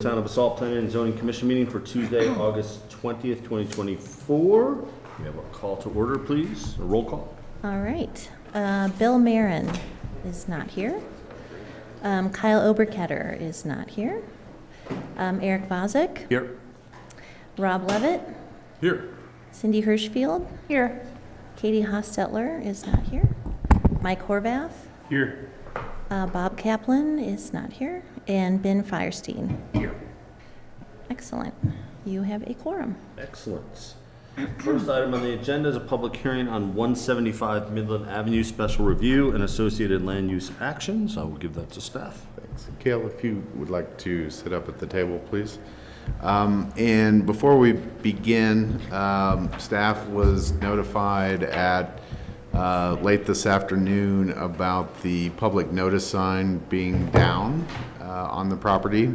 Town of Assault Planning and Zoning Commission meeting for Tuesday, August 20th, 2024. We have a call to order, please, a roll call. All right. Bill Marin is not here. Kyle Oberketter is not here. Eric Vozek. Here. Rob Levitt. Here. Cindy Hirschfield. Here. Katie Hostetler is not here. Mike Horvath. Here. Bob Kaplan is not here. And Ben Firestein. Here. Excellent. You have a quorum. Excellent. First item on the agenda is a public hearing on 175 Midland Avenue Special Review and associated land use actions. I will give that to staff. Thanks. Gail, if you would like to sit up at the table, please. And before we begin, staff was notified at late this afternoon about the public notice sign being down on the property.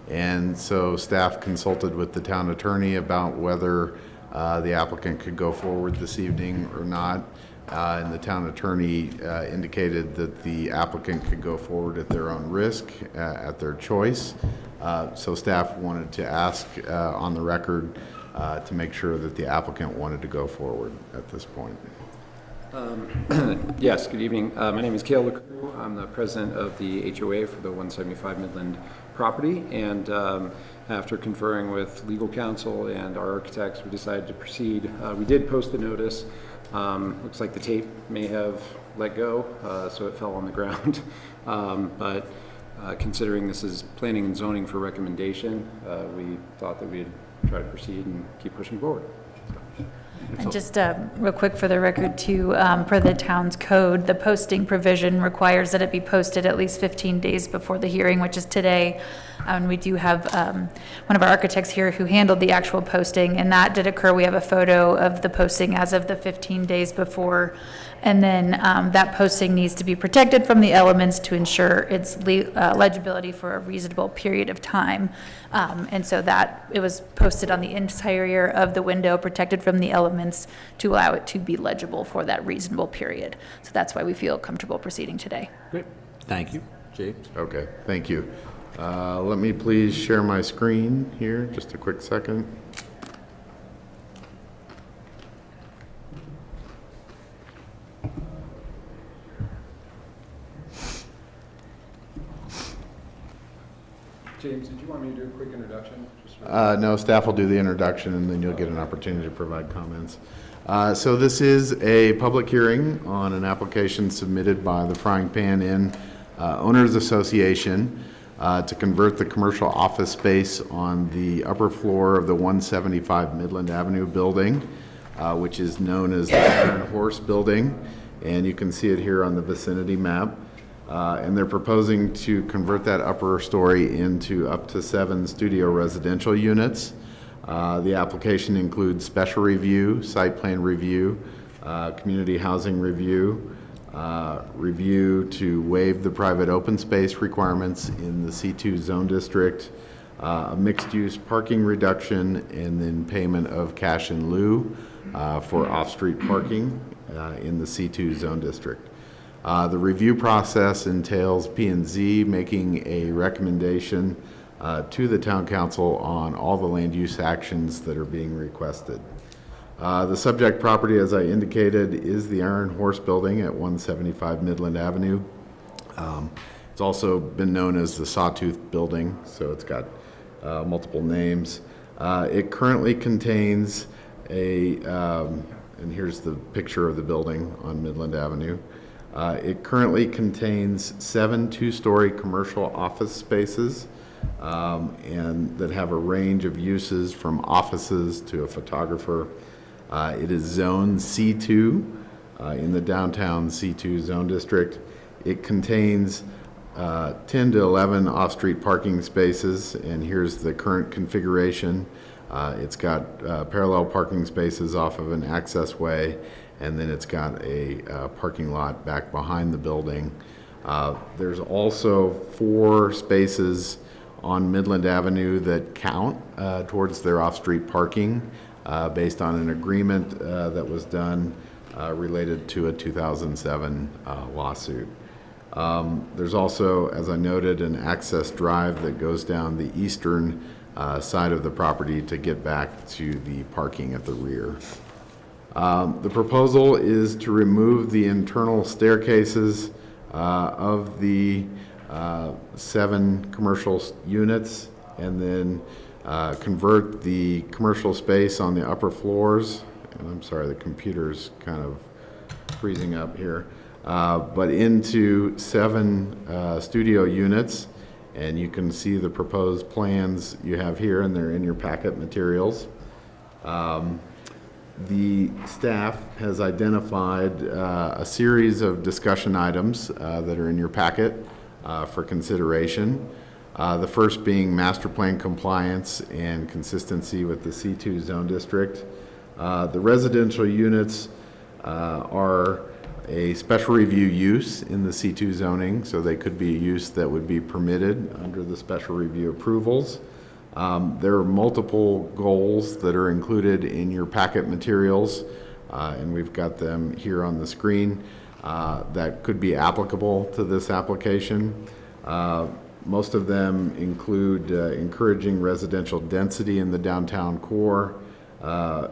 And so staff consulted with the town attorney about whether the applicant could go forward this evening or not. And the town attorney indicated that the applicant could go forward at their own risk, at their choice. So staff wanted to ask on the record to make sure that the applicant wanted to go forward at this point. Yes, good evening. My name is Cale LaCruz. I'm the president of the HOA for the 175 Midland property, and after conferring with legal counsel and our architects, we decided to proceed. We did post the notice. Looks like the tape may have let go, so it fell on the ground. But considering this is planning and zoning for recommendation, we thought that we'd try to proceed and keep pushing forward. And just real quick for the record too, per the town's code, the posting provision requires that it be posted at least 15 days before the hearing, which is today. And we do have one of our architects here who handled the actual posting, and that did occur. We have a photo of the posting as of the 15 days before. And then that posting needs to be protected from the elements to ensure its legibility for a reasonable period of time. And so that it was posted on the interior of the window, protected from the elements to allow it to be legible for that reasonable period. So that's why we feel comfortable proceeding today. Great. Thank you. James? Okay, thank you. Let me please share my screen here, just a quick second. James, did you want me to do a quick introduction? No, staff will do the introduction, and then you'll get an opportunity to provide comments. So this is a public hearing on an application submitted by the Frying Pan Inn Owners Association to convert the commercial office space on the upper floor of the 175 Midland Avenue building, which is known as the Iron Horse Building, and you can see it here on the vicinity map. And they're proposing to convert that upper story into up to 7 studio residential units. The application includes special review, site plan review, community housing review, review to waive the private open space requirements in the C2 zone district, a mixed-use parking reduction, and then payment of cash in lieu for off-street parking in the C2 zone district. The review process entails P&Z making a recommendation to the town council on all the land use actions that are being requested. The subject property, as I indicated, is the Iron Horse Building at 175 Midland Avenue. It's also been known as the Sawtooth Building, so it's got multiple names. It currently contains and here's the picture of the building on Midland Avenue. It currently contains 7 two-story commercial office spaces and that have a range of uses from offices to a photographer. It is zone C2 in the downtown C2 zone district. It contains 10 to 11 off-street parking spaces, and here's the current configuration. It's got parallel parking spaces off of an access way, and then it's got a parking lot back behind the building. There's also 4 spaces on Midland Avenue that count towards their off-street parking based on an agreement that was done related to a 2007 lawsuit. There's also, as I noted, an access drive that goes down the eastern side of the property to get back to the parking at the rear. The proposal is to remove the internal staircases of the 7 commercial units and then convert the commercial space on the upper floors. And I'm sorry, the computer's kind of freezing up here. But into 7 studio units, and you can see the proposed plans you have here, and they're in your packet materials. The staff has identified a series of discussion items that are in your packet for consideration. The first being master plan compliance and consistency with the C2 zone district. The residential units are a special review use in the C2 zoning, so they could be a use that would be permitted under the special review approvals. There are multiple goals that are included in your packet materials, and we've got them here on the screen that could be applicable to this application. Most of them include encouraging residential density in the downtown core,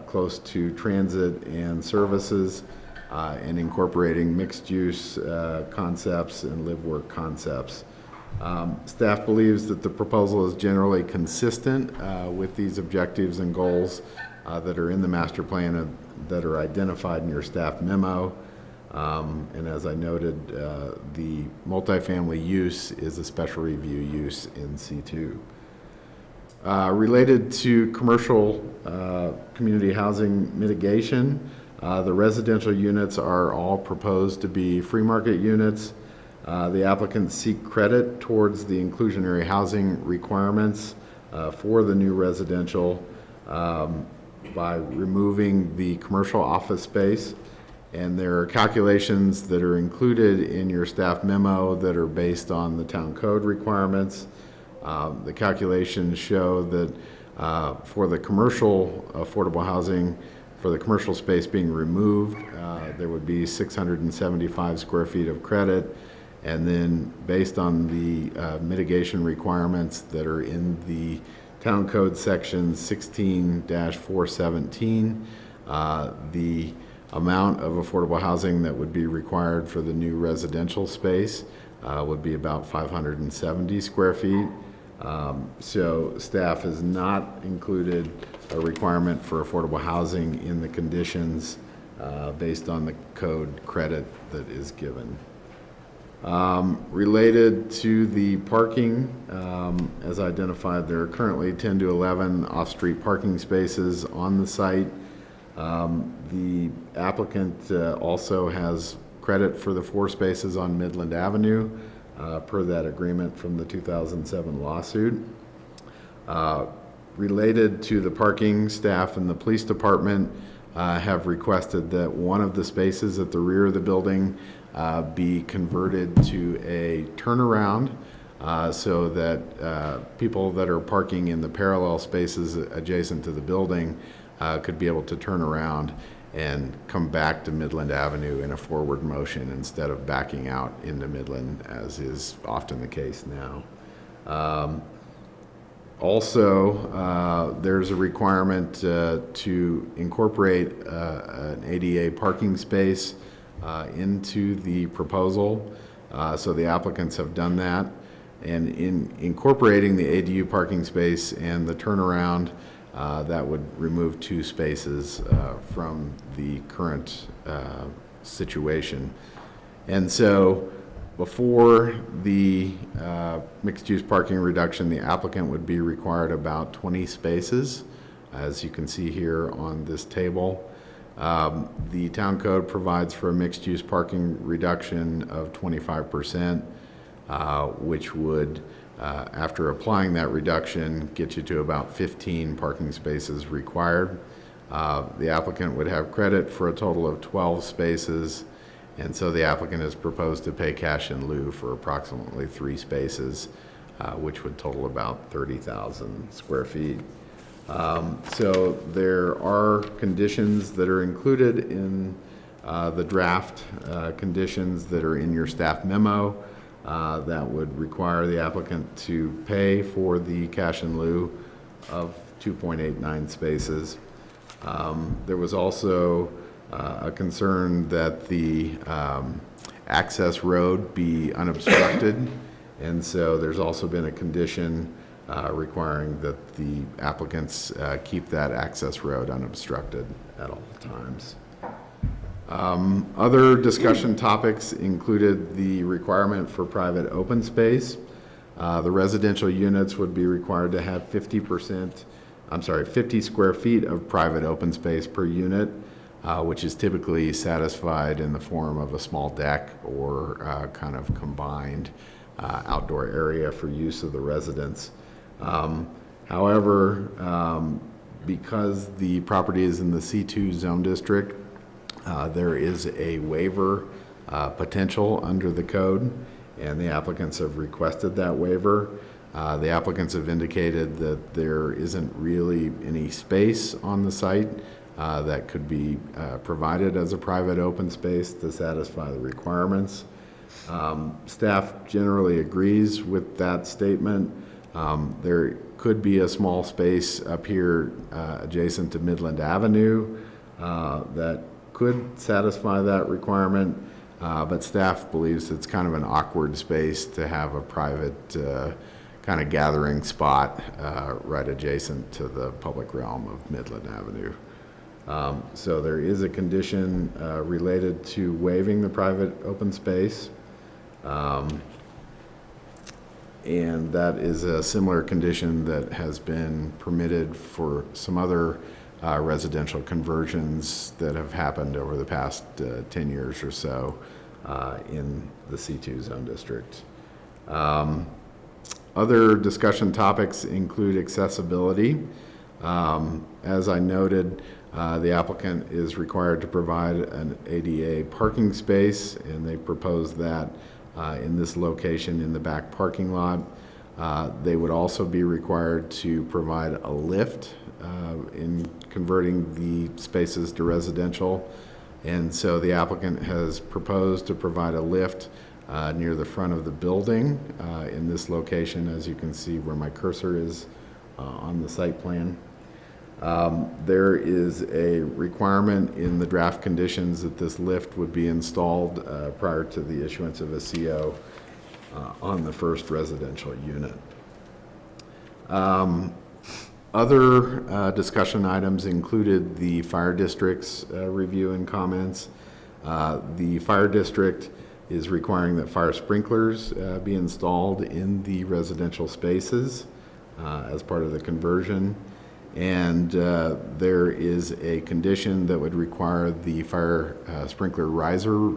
close to transit and services, and incorporating mixed-use concepts and live-work concepts. Staff believes that the proposal is generally consistent with these objectives and goals that are in the master plan that are identified in your staff memo. And as I noted, the multifamily use is a special review use in C2. Related to commercial community housing mitigation, the residential units are all proposed to be free market units. The applicants seek credit towards the inclusionary housing requirements for the new residential by removing the commercial office space. And there are calculations that are included in your staff memo that are based on the town code requirements. The calculations show that for the commercial affordable housing, for the commercial space being removed, there would be 675 square feet of credit. And then based on the mitigation requirements that are in the town code section 16-417, the amount of affordable housing that would be required for the new residential space would be about 570 square feet. So staff has not included a requirement for affordable housing in the conditions based on the code credit that is given. Related to the parking, as identified, there are currently 10 to 11 off-street parking spaces on the site. The applicant also has credit for the 4 spaces on Midland Avenue per that agreement from the 2007 lawsuit. Related to the parking, staff and the police department have requested that one of the spaces at the rear of the building be converted to a turnaround so that people that are parking in the parallel spaces adjacent to the building could be able to turn around and come back to Midland Avenue in a forward motion instead of backing out into Midland, as is often the case now. Also, there's a requirement to incorporate an ADA parking space into the proposal. So the applicants have done that. And in incorporating the ADU parking space and the turnaround, that would remove 2 spaces from the current situation. And so before the mixed-use parking reduction, the applicant would be required about 20 spaces, as you can see here on this table. The town code provides for a mixed-use parking reduction of 25%, which would, after applying that reduction, get you to about 15 parking spaces required. The applicant would have credit for a total of 12 spaces, and so the applicant has proposed to pay cash in lieu for approximately 3 spaces, which would total about 30,000 square feet. So there are conditions that are included in the draft conditions that are in your staff memo that would require the applicant to pay for the cash in lieu of 2.89 spaces. There was also a concern that the access road be unobstructed, and so there's also been a condition requiring that the applicants keep that access road unobstructed at all times. Other discussion topics included the requirement for private open space. The residential units would be required to have 50 square feet of private open space per unit, which is typically satisfied in the form of a small deck or kind of combined outdoor area for use of the residents. However, because the property is in the C2 zone district, there is a waiver potential under the code, and the applicants have requested that waiver. The applicants have indicated that there isn't really any space on the site that could be provided as a private open space to satisfy the requirements. Staff generally agrees with that statement. There could be a small space up here adjacent to Midland Avenue that could satisfy that requirement, but staff believes it's kind of an awkward space to have a private kind of gathering spot right adjacent to the public realm of Midland Avenue. So there is a condition related to waiving the private open space. And that is a similar condition that has been permitted for some other residential conversions that have happened over the past 10 years or so in the C2 zone district. Other discussion topics include accessibility. As I noted, the applicant is required to provide an ADA parking space, and they proposed that in this location in the back parking lot. They would also be required to provide a lift in converting the spaces to residential. And so the applicant has proposed to provide a lift near the front of the building in this location, as you can see where my cursor is on the site plan. There is a requirement in the draft conditions that this lift would be installed prior to the issuance of a CO on the first residential unit. Other discussion items included the fire district's review and comments. The fire district is requiring that fire sprinklers be installed in the residential spaces as part of the conversion. And there is a condition that would require the fire sprinkler riser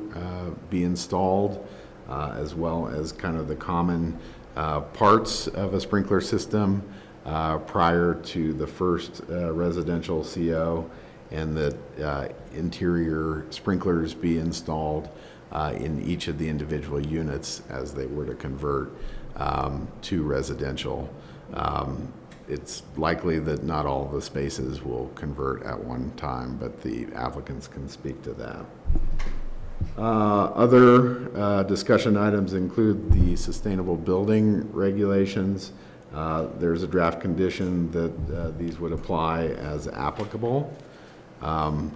be installed, as well as kind of the common parts of a sprinkler system prior to the first residential CO, and that interior sprinklers be installed in each of the individual units as they were to convert to residential. It's likely that not all the spaces will convert at one time, but the applicants can speak to that. Other discussion items include the sustainable building regulations. There's a draft condition that these would apply as applicable,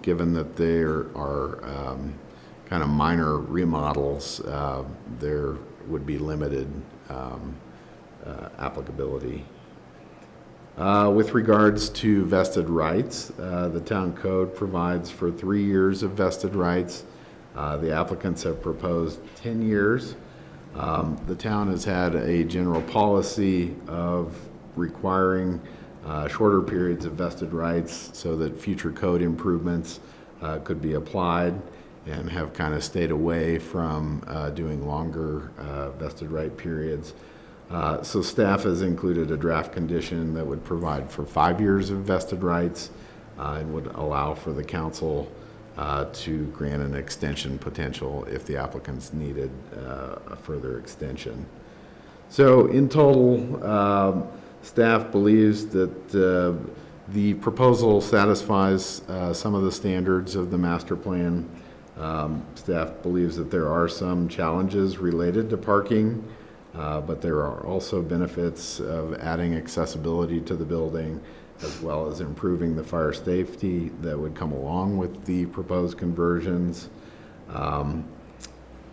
given that there are kind of minor remodels, there would be limited applicability. With regards to vested rights, the town code provides for 3 years of vested rights. The applicants have proposed 10 years. The town has had a general policy of requiring shorter periods of vested rights so that future code improvements could be applied, and have kind of stayed away from doing longer vested right periods. So staff has included a draft condition that would provide for 5 years of vested rights and would allow for the council to grant an extension potential if the applicants needed a further extension. So in total, staff believes that the proposal satisfies some of the standards of the master plan. Staff believes that there are some challenges related to parking, but there are also benefits of adding accessibility to the building, as well as improving the fire safety that would come along with the proposed conversions.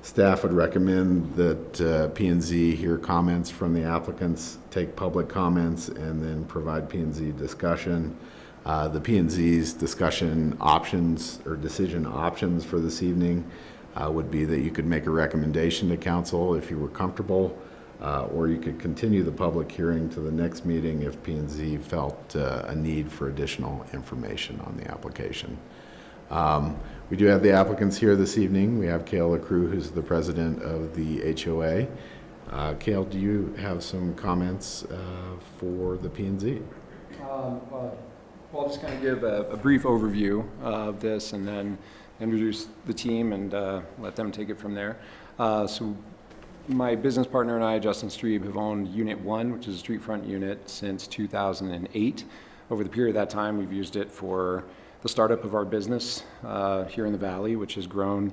Staff would recommend that P&Z hear comments from the applicants, take public comments, and then provide P&Z discussion. The P&Z's discussion options or decision options for this evening would be that you could make a recommendation to council if you were comfortable, or you could continue the public hearing to the next meeting if P&Z felt a need for additional information on the application. We do have the applicants here this evening. We have Cale LaCrue, who's the president of the HOA. Cale, do you have some comments for the P&Z? Well, I'll just kind of give a brief overview of this and then introduce the team and let them take it from there. So my business partner and I, Justin Streeb, have owned Unit 1, which is a street front unit, since 2008. Over the period of that time, we've used it for the startup of our business here in the Valley, which has grown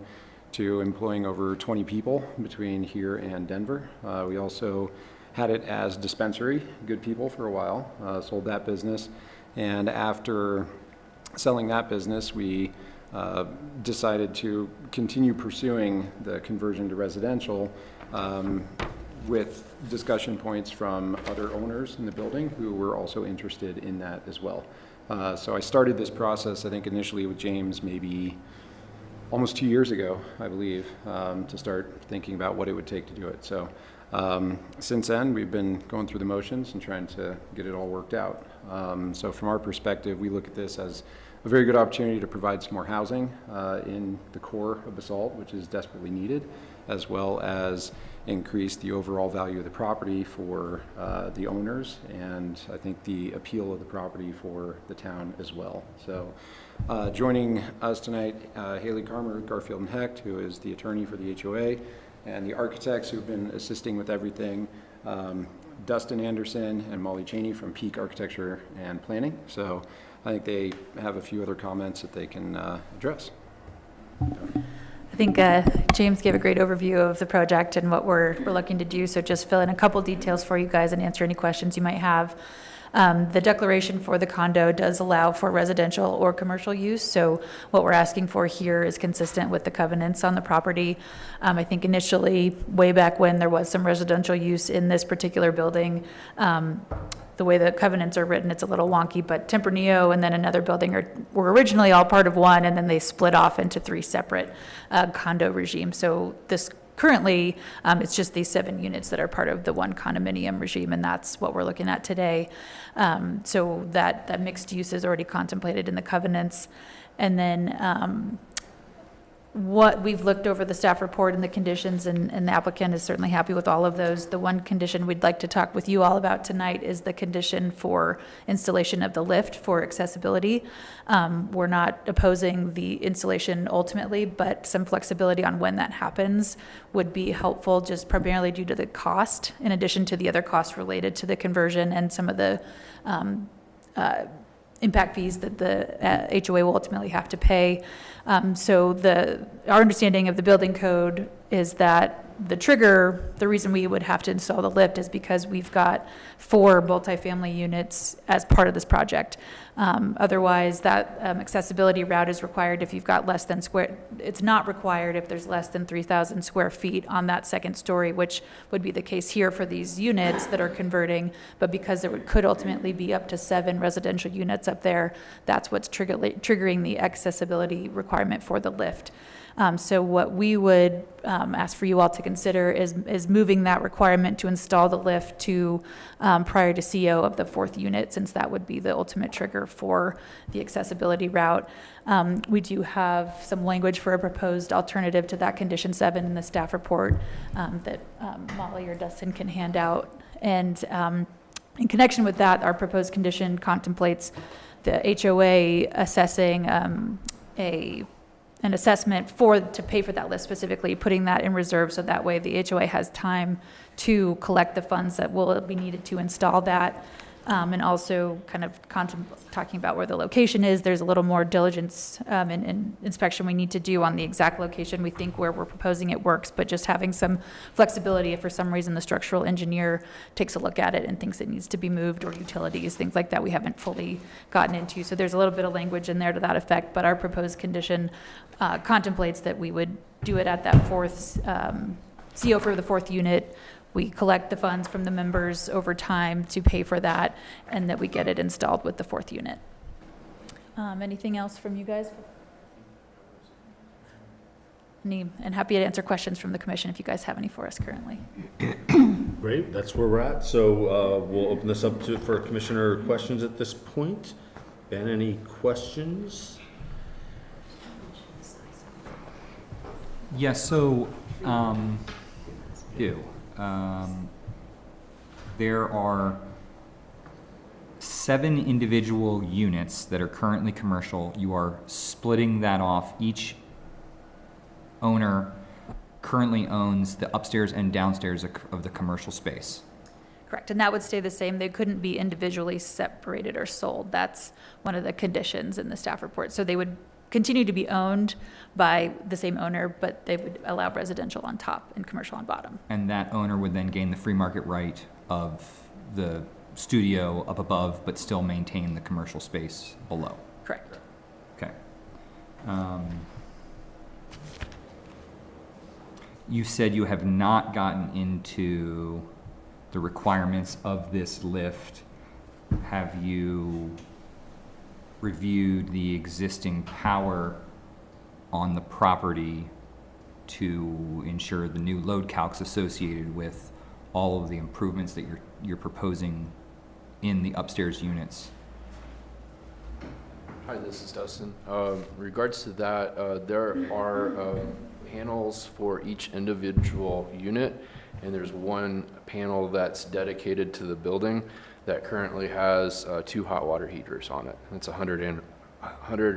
to employing over 20 people between here and Denver. We also had it as dispensary, Good People, for a while, sold that business. And after selling that business, we decided to continue pursuing the conversion to residential with discussion points from other owners in the building who were also interested in that as well. So I started this process, I think initially with James, maybe almost 2 years ago, I believe, to start thinking about what it would take to do it. So since then, we've been going through the motions and trying to get it all worked out. So from our perspective, we look at this as a very good opportunity to provide some more housing in the core of Basalt, which is desperately needed, as well as increase the overall value of the property for the owners, and I think the appeal of the property for the town as well. So joining us tonight, Haley Carmer, Garfield and Hecht, who is the attorney for the HOA, and the architects who've been assisting with everything, Dustin Anderson and Molly Cheney from Peak Architecture and Planning. So I think they have a few other comments that they can address. I think James gave a great overview of the project and what we're looking to do, so just fill in a couple details for you guys and answer any questions you might have. The declaration for the condo does allow for residential or commercial use, so what we're asking for here is consistent with the covenants on the property. I think initially, way back when there was some residential use in this particular building, the way the covenants are written, it's a little wonky, but Tempranillo and then another building were originally all part of one, and then they split off into 3 separate condo regimes. So this currently, it's just these 7 units that are part of the one condominium regime, and that's what we're looking at today. So that mixed use is already contemplated in the covenants. And then what we've looked over the staff report and the conditions, and the applicant is certainly happy with all of those. The one condition we'd like to talk with you all about tonight is the condition for installation of the lift for accessibility. We're not opposing the installation ultimately, but some flexibility on when that happens would be helpful, just primarily due to the cost, in addition to the other costs related to the conversion and some of the impact fees that the HOA will ultimately have to pay. So our understanding of the building code is that the reason we would have to install the lift is because we've got 4 multifamily units as part of this project. Otherwise, that accessibility route is required if you've got it's not required if there's less than 3,000 square feet on that second story, which would be the case here for these units that are converting. But because there could ultimately be up to 7 residential units up there, that's what's triggering the accessibility requirement for the lift. So what we would ask for you all to consider is moving that requirement to install the lift to prior to CO of the 4th unit, since that would be the ultimate trigger for the accessibility route. We do have some language for a proposed alternative to that condition 7 in the staff report that Molly or Dustin can hand out. And in connection with that, our proposed condition contemplates the HOA assessing an assessment to pay for that lift specifically, putting that in reserve so that way the HOA has time to collect the funds that will be needed to install that. And also kind of talking about where the location is, there's a little more diligence and inspection we need to do on the exact location. We think where we're proposing it works, but just having some flexibility if for some reason the structural engineer takes a look at it and thinks it needs to be moved, or utilities, things like that we haven't fully gotten into. So there's a little bit of language in there to that effect, but our proposed condition contemplates that we would do it at that fourth CO for the fourth unit. We collect the funds from the members over time to pay for that, and that we get it installed with the fourth unit. Anything else from you guys? And happy to answer questions from the commission if you guys have any for us currently. Great, that's where we're at. So we'll open this up for commissioner questions at this point. Ben, any questions? Yes, so, there are 7 individual units that are currently commercial. You are splitting that off. Each owner currently owns the upstairs and downstairs of the commercial space. Correct, and that would stay the same. They couldn't be individually separated or sold. That's one of the conditions in the staff report. So they would continue to be owned by the same owner, but they would allow residential on top and commercial on bottom. And that owner would then gain the free market right of the studio up above, but still maintain the commercial space below. Correct. Okay. You said you have not gotten into the requirements of this lift. Have you reviewed the existing power on the property to ensure the new load calcs associated with all of the improvements that you're proposing in the upstairs units? Hi, this is Dustin. Regards to that, there are panels for each individual unit, and there's one panel that's dedicated to the building that currently has 2 hot water heaters on it. It's a 100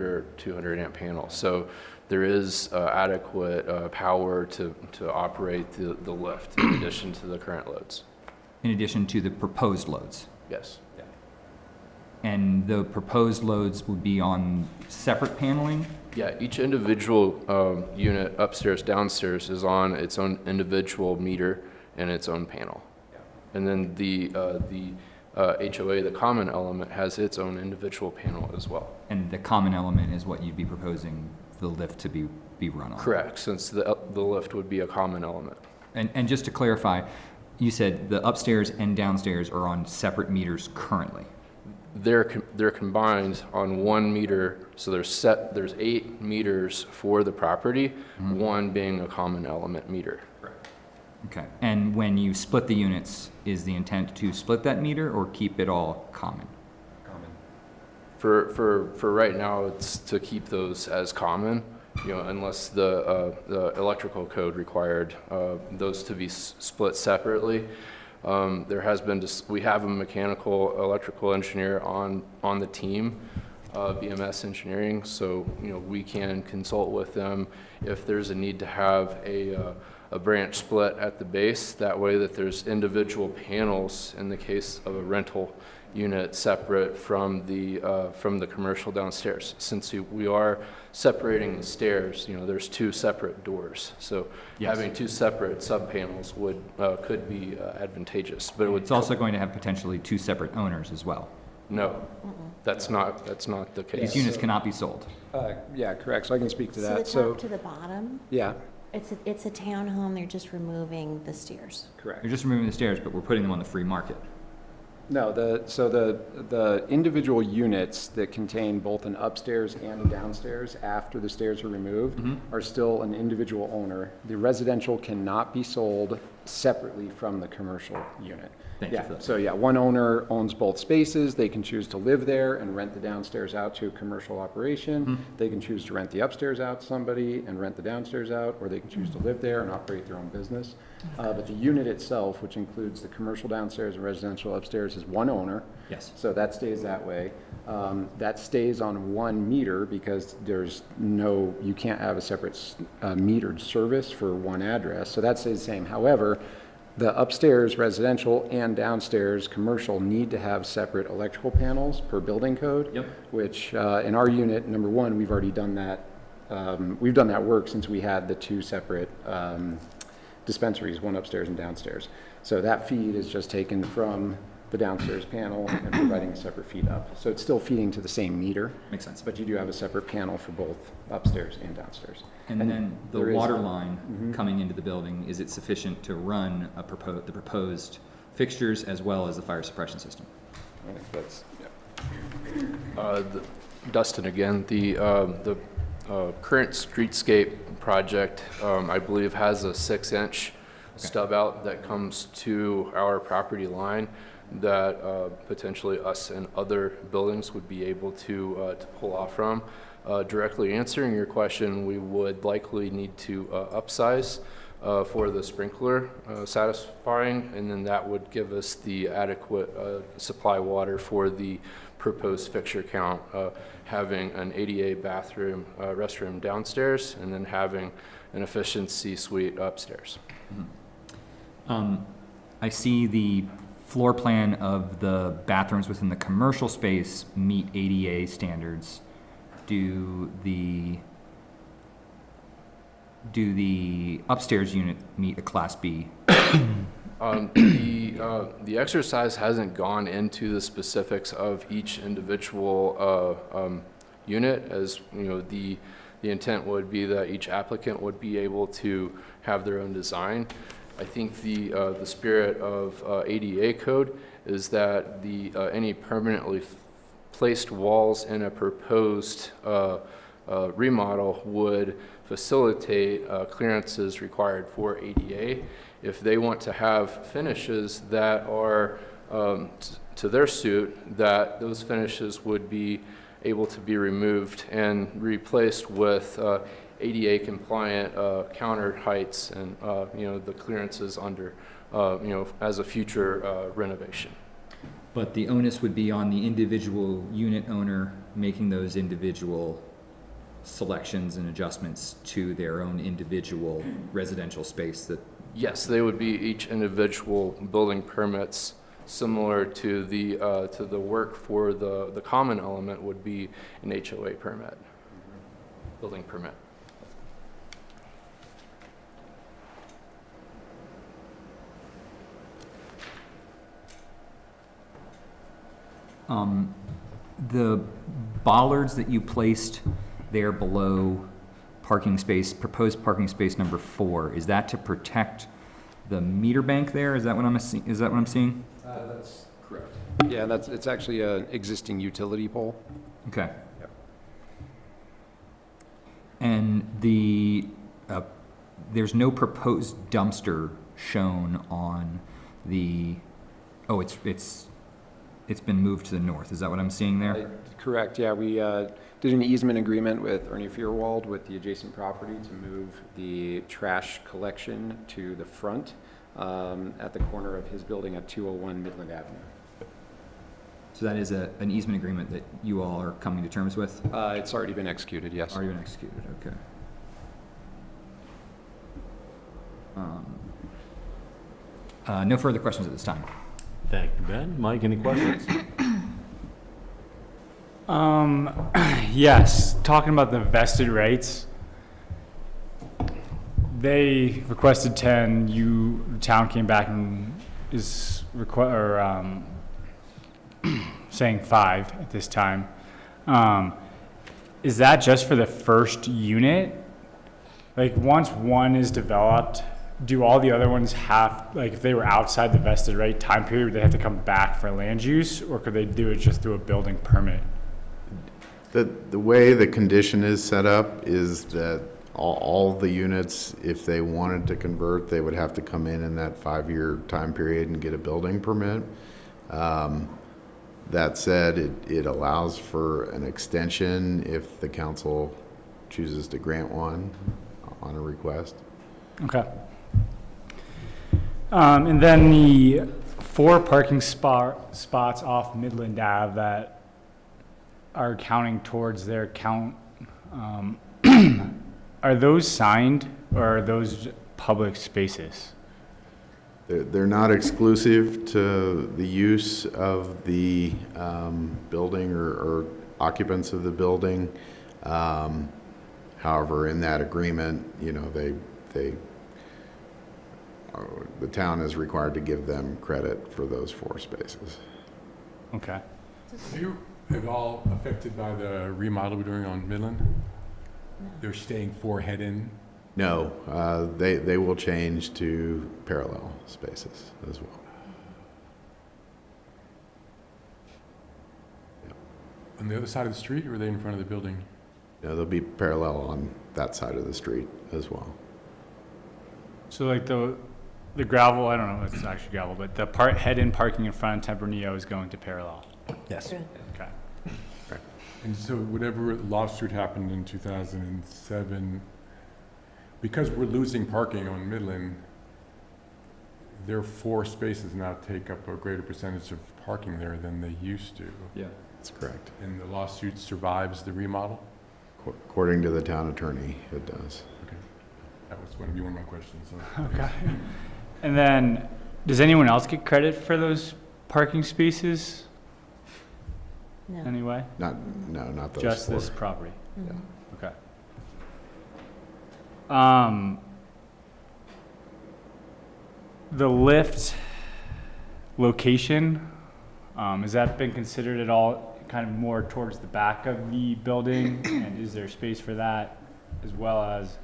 or 200 amp panel. So there is adequate power to operate the lift in addition to the current loads. In addition to the proposed loads? Yes. And the proposed loads would be on separate paneling? Yeah, each individual unit, upstairs, downstairs, is on its own individual meter and its own panel. And then the HOA, the common element, has its own individual panel as well. And the common element is what you'd be proposing the lift to be run on? Correct, since the lift would be a common element. And just to clarify, you said the upstairs and downstairs are on separate meters currently? They're combined on one meter, so there's 8 meters for the property, one being a common element meter. Okay. And when you split the units, is the intent to split that meter or keep it all common? For right now, it's to keep those as common, unless the electrical code required those to be split separately. There has been, we have a mechanical electrical engineer on the team, BMS Engineering, so, we can consult with them if there's a need to have a branch split at the base. That way that there's individual panels in the case of a rental unit separate from the commercial downstairs. Since we are separating the stairs, there's 2 separate doors. So Yes. having 2 separate sub-panels could be advantageous, but it would. It's also going to have potentially 2 separate owners as well. No, that's not the case. These units cannot be sold. Yeah, correct, so I can speak to So the that. top to the bottom, Yeah, it's a townhome, they're just removing the stairs. correct. You're just removing the stairs, but we're putting them on the free market. No, the individual units that contain both an upstairs and a downstairs after the stairs are removed are still an individual owner. The residential cannot be sold separately from the commercial unit. Thank you Yeah, for that. so yeah, one owner owns both spaces. They can choose to live there and rent the downstairs out to a commercial operation. They can choose to rent the upstairs out to somebody and rent the downstairs out, or they can choose to live there and operate their own business. But the unit itself, which includes the commercial downstairs and residential upstairs, is one owner. Yes. So that stays that way. That stays on one meter because you can't have a separate metered service for one address. So that stays the same. However, The upstairs residential and downstairs commercial need to have separate electrical panels per building code. Yep. Which, in our unit, number one, we've already done that. We've done that work since we had the two separate dispensaries, one upstairs and downstairs. So that feed is just taken from the downstairs panel and providing a separate feed up. So it's still feeding to the same meter, Makes sense. but you do have a separate panel for both upstairs and downstairs. And then the there is- water line coming into the building, is it sufficient to run the proposed fixtures as well as the fire suppression system? I think that's, Dustin again, the current streetscape project, I believe, has a 6-inch stub out that comes to our property line that potentially us and other buildings would be able to pull off from. Directly answering your question, we would likely need to upsize for the sprinkler satisfying, and then that would give us the adequate supply water for the proposed fixture count, having an ADA bathroom, restroom downstairs, and then having an efficiency suite upstairs. I see the floor plan of the bathrooms within the commercial space meet ADA standards. Do the upstairs unit meet a Class B? The exercise hasn't gone into the specifics of each individual unit, as you know, the intent would be that each applicant would be able to have their own design. I think the spirit of ADA code is that any permanently placed walls in a proposed remodel would facilitate clearances required for ADA. If they want to have finishes that are to their suit, that those finishes would be able to be removed and replaced with ADA compliant counter heights and the clearances under as a future renovation. But the onus would be on the individual unit owner making those individual selections and adjustments to their own individual residential space that. Yes, they would be each individual building permits, similar to the work for the common element would be an HOA permit, building permit. The bollards that you placed there below parking space, proposed parking space number 4, is that to protect the meter bank there? Is that what I'm seeing? that's correct. Yeah, it's actually an existing utility pole. Okay. Yep. And there's no proposed dumpster shown on the, it's been moved to the north. Is that what I'm seeing there? Correct, yeah, we did an easement agreement with Ernie Fierwald with the adjacent property to move the trash collection to the front at the corner of his building at 201 Midland Avenue. So that is an easement agreement that you all are coming to terms with? It's already been executed, yes. Already been executed, okay. No further questions at this time. Thank you, Ben. Mike, any questions? Yes, talking about the vested rights, they requested 10, the town came back and is saying 5 at this time. Is that just for the first unit? Like, once one is developed, do all the other ones have, like, if they were outside the vested right time period, would they have to come back for land use, or could they do it just through a building permit? The way the condition is set up is that all the units, if they wanted to convert, they would have to come in that 5-year time period and get a building permit. That said, it allows for an extension if the council chooses to grant one on a request. Okay. And then the 4 parking spots off Midland Ave that are counting towards their count, are those signed or are those public spaces? They're not exclusive to the use of the building or occupants of the building. However, in that agreement, you know, the town is required to give them credit for those 4 spaces. Okay. Are you at all affected by the remodel we're doing on Midland? They're staying 4 head-in. No, they will change to parallel spaces as well. On the other side of the street, or are they in front of the building? No, they'll be parallel on that side of the street as well. So like the gravel, I don't know if it's actually gravel, but the head-in parking in front of Tempranillo is going to parallel. Yes. Okay. And so whatever lawsuit happened in 2007, because we're losing parking on Midland, their 4 spaces now take up a greater percentage of parking there than they used to. Yeah. That's correct. And the lawsuit survives the remodel? According to the town attorney, it does. Okay. That was going to be one of my questions. So. Okay. And then, does anyone else get credit for those parking spaces No. anyway? Not those Just 4. this property? Mhm. Okay. The lift location, has that been considered at all kind of more towards the back of the building? And is there space for that as well as,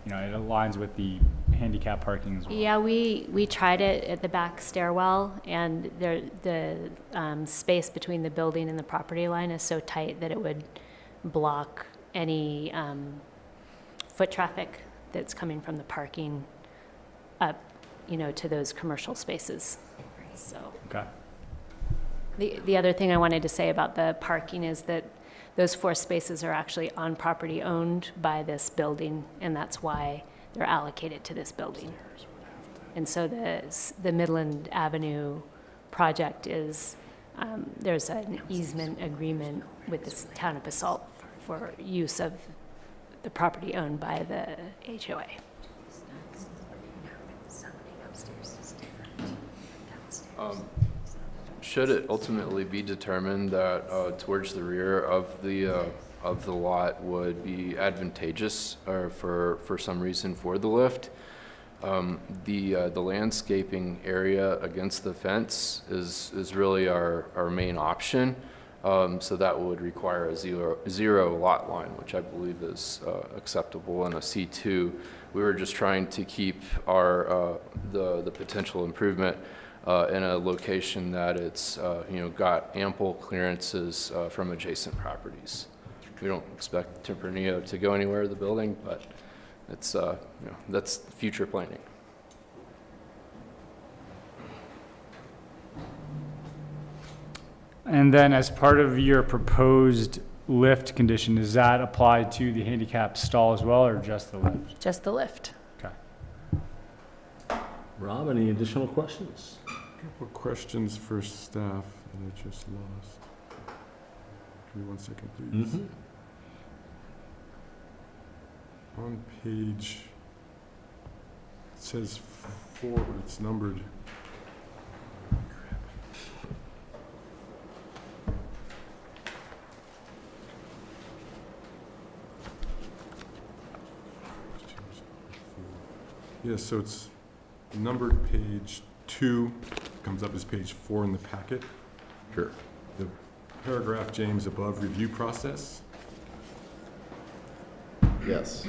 you know, it aligns with the handicap parking as well? Yeah, we tried it at the back stairwell, and the space between the building and the property line is so tight that it would block any foot traffic that's coming from the parking up, you know, to those commercial spaces. So Okay. the other thing I wanted to say about the parking is that those 4 spaces are actually on property owned by this building, and that's why they're allocated to this building. And so the Midland Avenue project is, there's an easement agreement with the town of Basalt for use of the property owned by the HOA. Should it ultimately be determined that towards the rear of the lot would be advantageous or for some reason for the lift, the landscaping area against the fence is really our main option. So that would require a zero lot line, which I believe is acceptable in a C2. We were just trying to keep our the potential improvement in a location that it's got ample clearances from adjacent properties. We don't expect Tempranillo to go anywhere in the building, but it's that's future planning. And then as part of your proposed lift condition, does that apply to the handicap stall as well, or just the lift? Just the lift. Okay. Rob, any additional questions? Couple questions for staff that I just lost. Give me 1 second, please. Mhm. On page, it says 4, but it's numbered. Yeah, so it's numbered page 2, comes up as page 4 in the packet. Sure. The paragraph, James, above review process. Yes.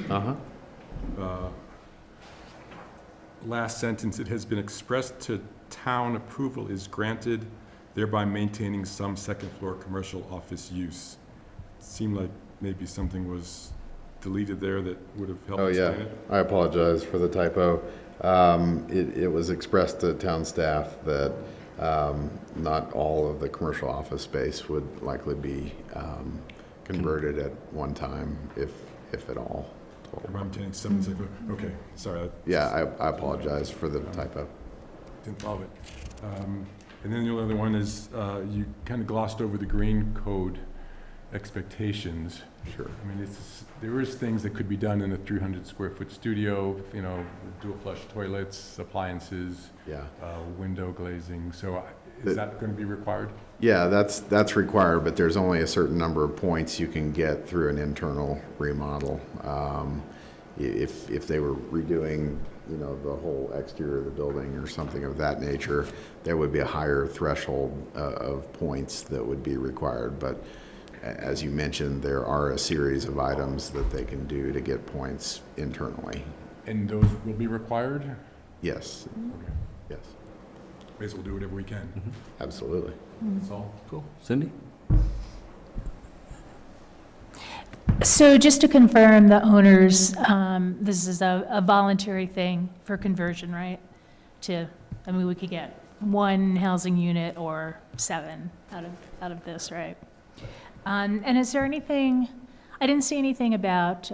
Last sentence, it has been expressed to town approval is granted, thereby maintaining some second-floor commercial office use. Seemed like maybe something was deleted there that would have helped Oh, yeah. explain it. I apologize for the typo. It was expressed to town staff that not all of the commercial office space would likely be converted at one time, if at all. Thereby maintaining some second-floor, okay, sorry, Yeah, I apologize for the typo. didn't follow it. And then the only other one is, you kind of glossed over the green code. expectations. Sure. I mean, there is things that could be done in a 300 square foot studio, you know, dual flush toilets, appliances, Yeah. window glazing. So The- is that going to be required? Yeah, that's required, but there's only a certain number of points you can get through an internal remodel. If they were redoing, you know, the whole exterior of the building or something of that nature, there would be a higher threshold of points that would be required. But as you mentioned, there are a series of items that they can do to get points internally. And those will be required? Yes, Okay. yes, May as well do whatever we can. absolutely. That's all. Cool. Cindy? So just to confirm, the owners, this is a voluntary thing for conversion, right? I mean, we could get one housing unit or 7 out of this, right? And is there anything, I didn't see anything about,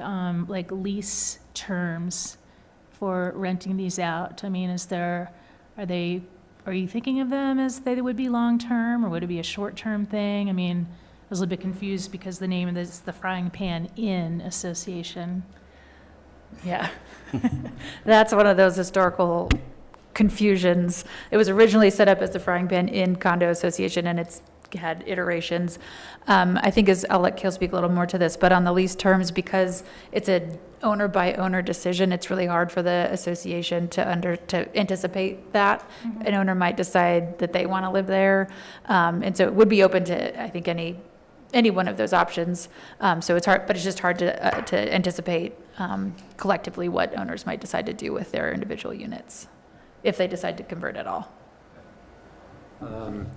like lease terms for renting these out. I mean, are you thinking of them as they would be long-term, or would it be a short-term thing? I mean, I was a little bit confused because the name of this is the Frying Pan Inn Association. Yeah. That's one of those historical confusions. It was originally set up as the Frying Pan Inn Condo Association, and it's had iterations. I think I'll let Kale speak a little more to this, but on the lease terms, because it's a owner-by-owner decision, it's really hard for the association to anticipate that. An owner might decide that they want to live there, and so it would be open to, I think, any one of those options. So it's hard, but it's just hard to anticipate collectively what owners might decide to do with their individual units, if they decide to convert at all.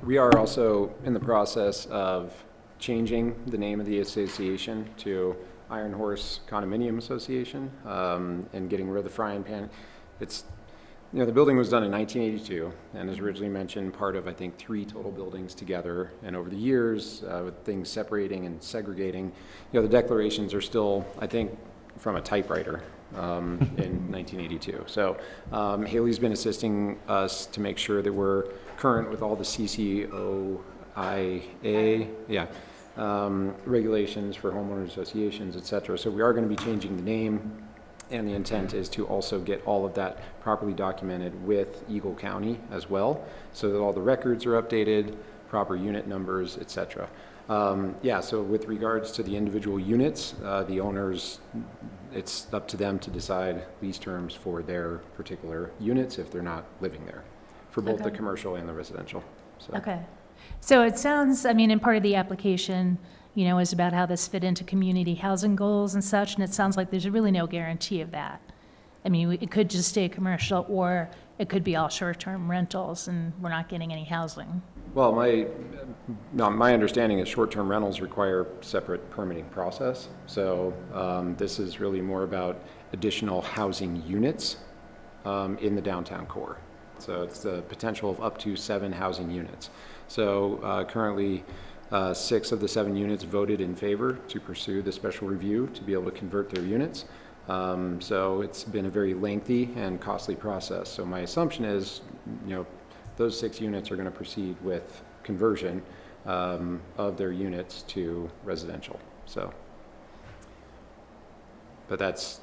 We are also in the process of changing the name of the association to Iron Horse Condominium Association, and getting rid of the Frying Pan. It's, you know, the building was done in 1982 and as originally mentioned, part of, I think, 3 total buildings together. And over the years, with things separating and segregating, you know, the declarations are still, I think, from a typewriter in 1982. So Haley's been assisting us to make sure that we're current with all the CCOIA, regulations for homeowners associations, et cetera. So we are going to be changing the name, and the intent is to also get all of that properly documented with Eagle County as well, so that all the records are updated, proper unit numbers, et cetera. So with regards to the individual units, the owners, it's up to them to decide lease terms for their particular units if they're not living there, for both the Okay. commercial and the residential. So. Okay. So it sounds, I mean, in part of the application, you know, is about how this fit into community housing goals and such, and it sounds like there's really no guarantee of that. I mean, it could just stay commercial, or it could be all short-term rentals, and we're not getting any housing. Well, my understanding is short-term rentals require separate permitting process. So this is really more about additional housing units in the downtown core. So it's the potential of up to 7 housing units. So currently, 6 of the 7 units voted in favor to pursue the special review to be able to convert their units. So it's been a very lengthy and costly process. So my assumption is, you know, those 6 units are going to proceed with conversion of their units to residential. So, but that's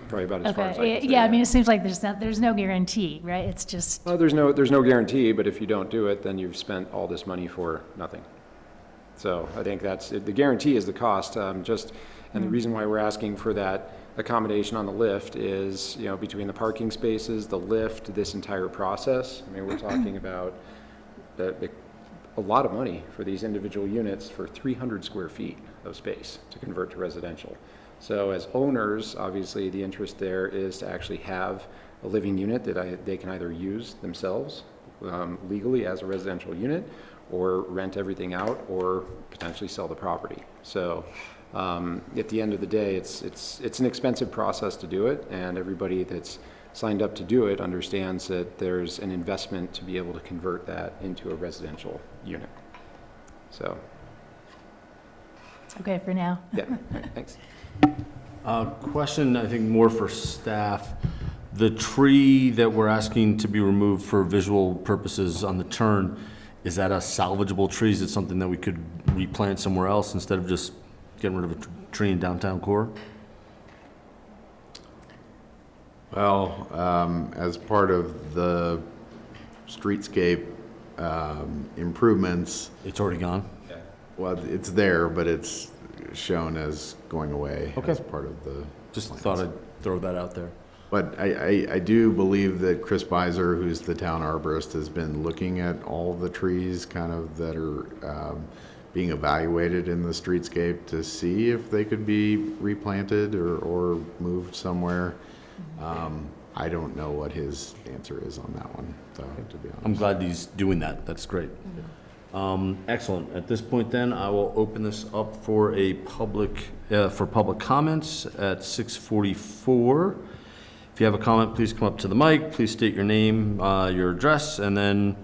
probably about as far as I Okay, can say. yeah, I mean, it seems like there's no guarantee, right? It's just, Well, there's no guarantee, but if you don't do it, then you've spent all this money for nothing. So I think the guarantee is the cost, and the reason why we're asking for that accommodation on the lift is, you know, between the parking spaces, the lift, this entire process. I mean, we're talking about a lot of money for these individual units for 300 square feet of space to convert to residential. So as owners, obviously the interest there is to actually have a living unit that they can either use themselves legally as a residential unit, or rent everything out, or potentially sell the property. So at the end of the day, it's an expensive process to do it, and everybody that's signed up to do it understands that there's an investment to be able to convert that into a residential unit. So, okay for now. yeah, thanks. Question, I think more for staff. The tree that we're asking to be removed for visual purposes on the turn, Is that a salvageable tree? Is it something that we could replant somewhere else instead of just getting rid of a tree in downtown core? Well, as part of the streetscape improvements, It's already gone? well, it's there, but it's shown as going away Okay. as part of the Just plans. thought I'd throw that out there. But I do believe that Chris Beiser, who's the town arborist, has been looking at all the trees kind of that are being evaluated in the streetscape to see if they could be replanted or moved somewhere. I don't know what his answer is on that one, though, to be honest. I'm glad he's doing that. That's great. Excellent. At this point then, I will open this up for a public comments at 6:44. If you have a comment, please come up to the mic. Please state your name, your address, and then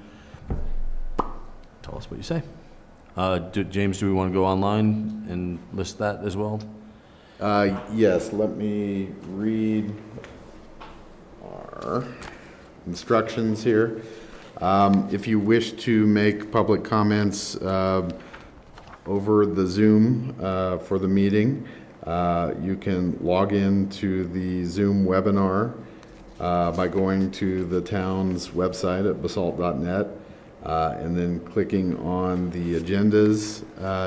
tell us what you say. James, do we want to go online and list that as well? Yes, let me read our instructions here. If you wish to make public comments over the Zoom for the meeting, you can log in to the Zoom webinar by going to the town's website at basalt.net and then clicking on the agendas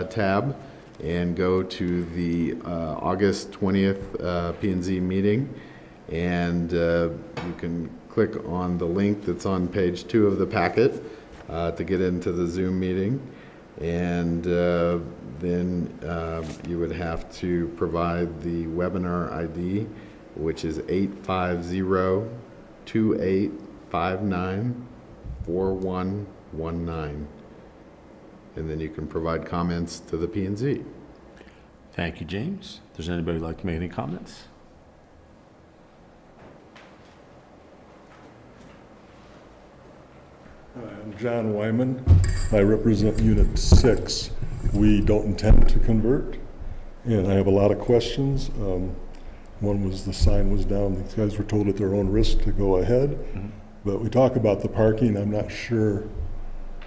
tab and go to the August 20th P&Z meeting, and you can click on the link that's on page 2 of the packet to get into the Zoom meeting, and then you would have to provide the webinar ID, which is 850-2859-4119. And then you can provide comments to the P&Z. Thank you, James. Does anybody like to make any comments? I'm John Wyman. I represent Unit 6. We don't intend to convert, and I have a lot of questions. One was the sign was down. These guys were told at their own risk to go ahead. But we talk about the parking. I'm not sure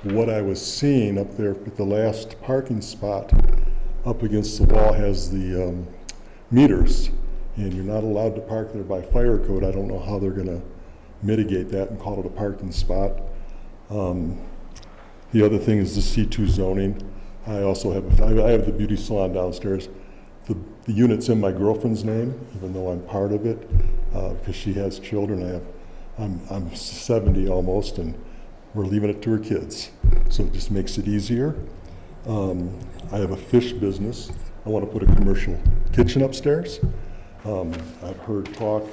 what I was seeing up there, but the last parking spot up against the wall has the meters, and you're not allowed to park there by fire code. I don't know how they're going to mitigate that and call it a parking spot. The other thing is the C2 zoning. I also have, I have the beauty salon downstairs. The unit's in my girlfriend's name, even though I'm part of it, because she has children. I'm 70 almost, and we're leaving it to her kids. So it just makes it easier. I have a fish business. I want to put a commercial kitchen upstairs. I've heard talk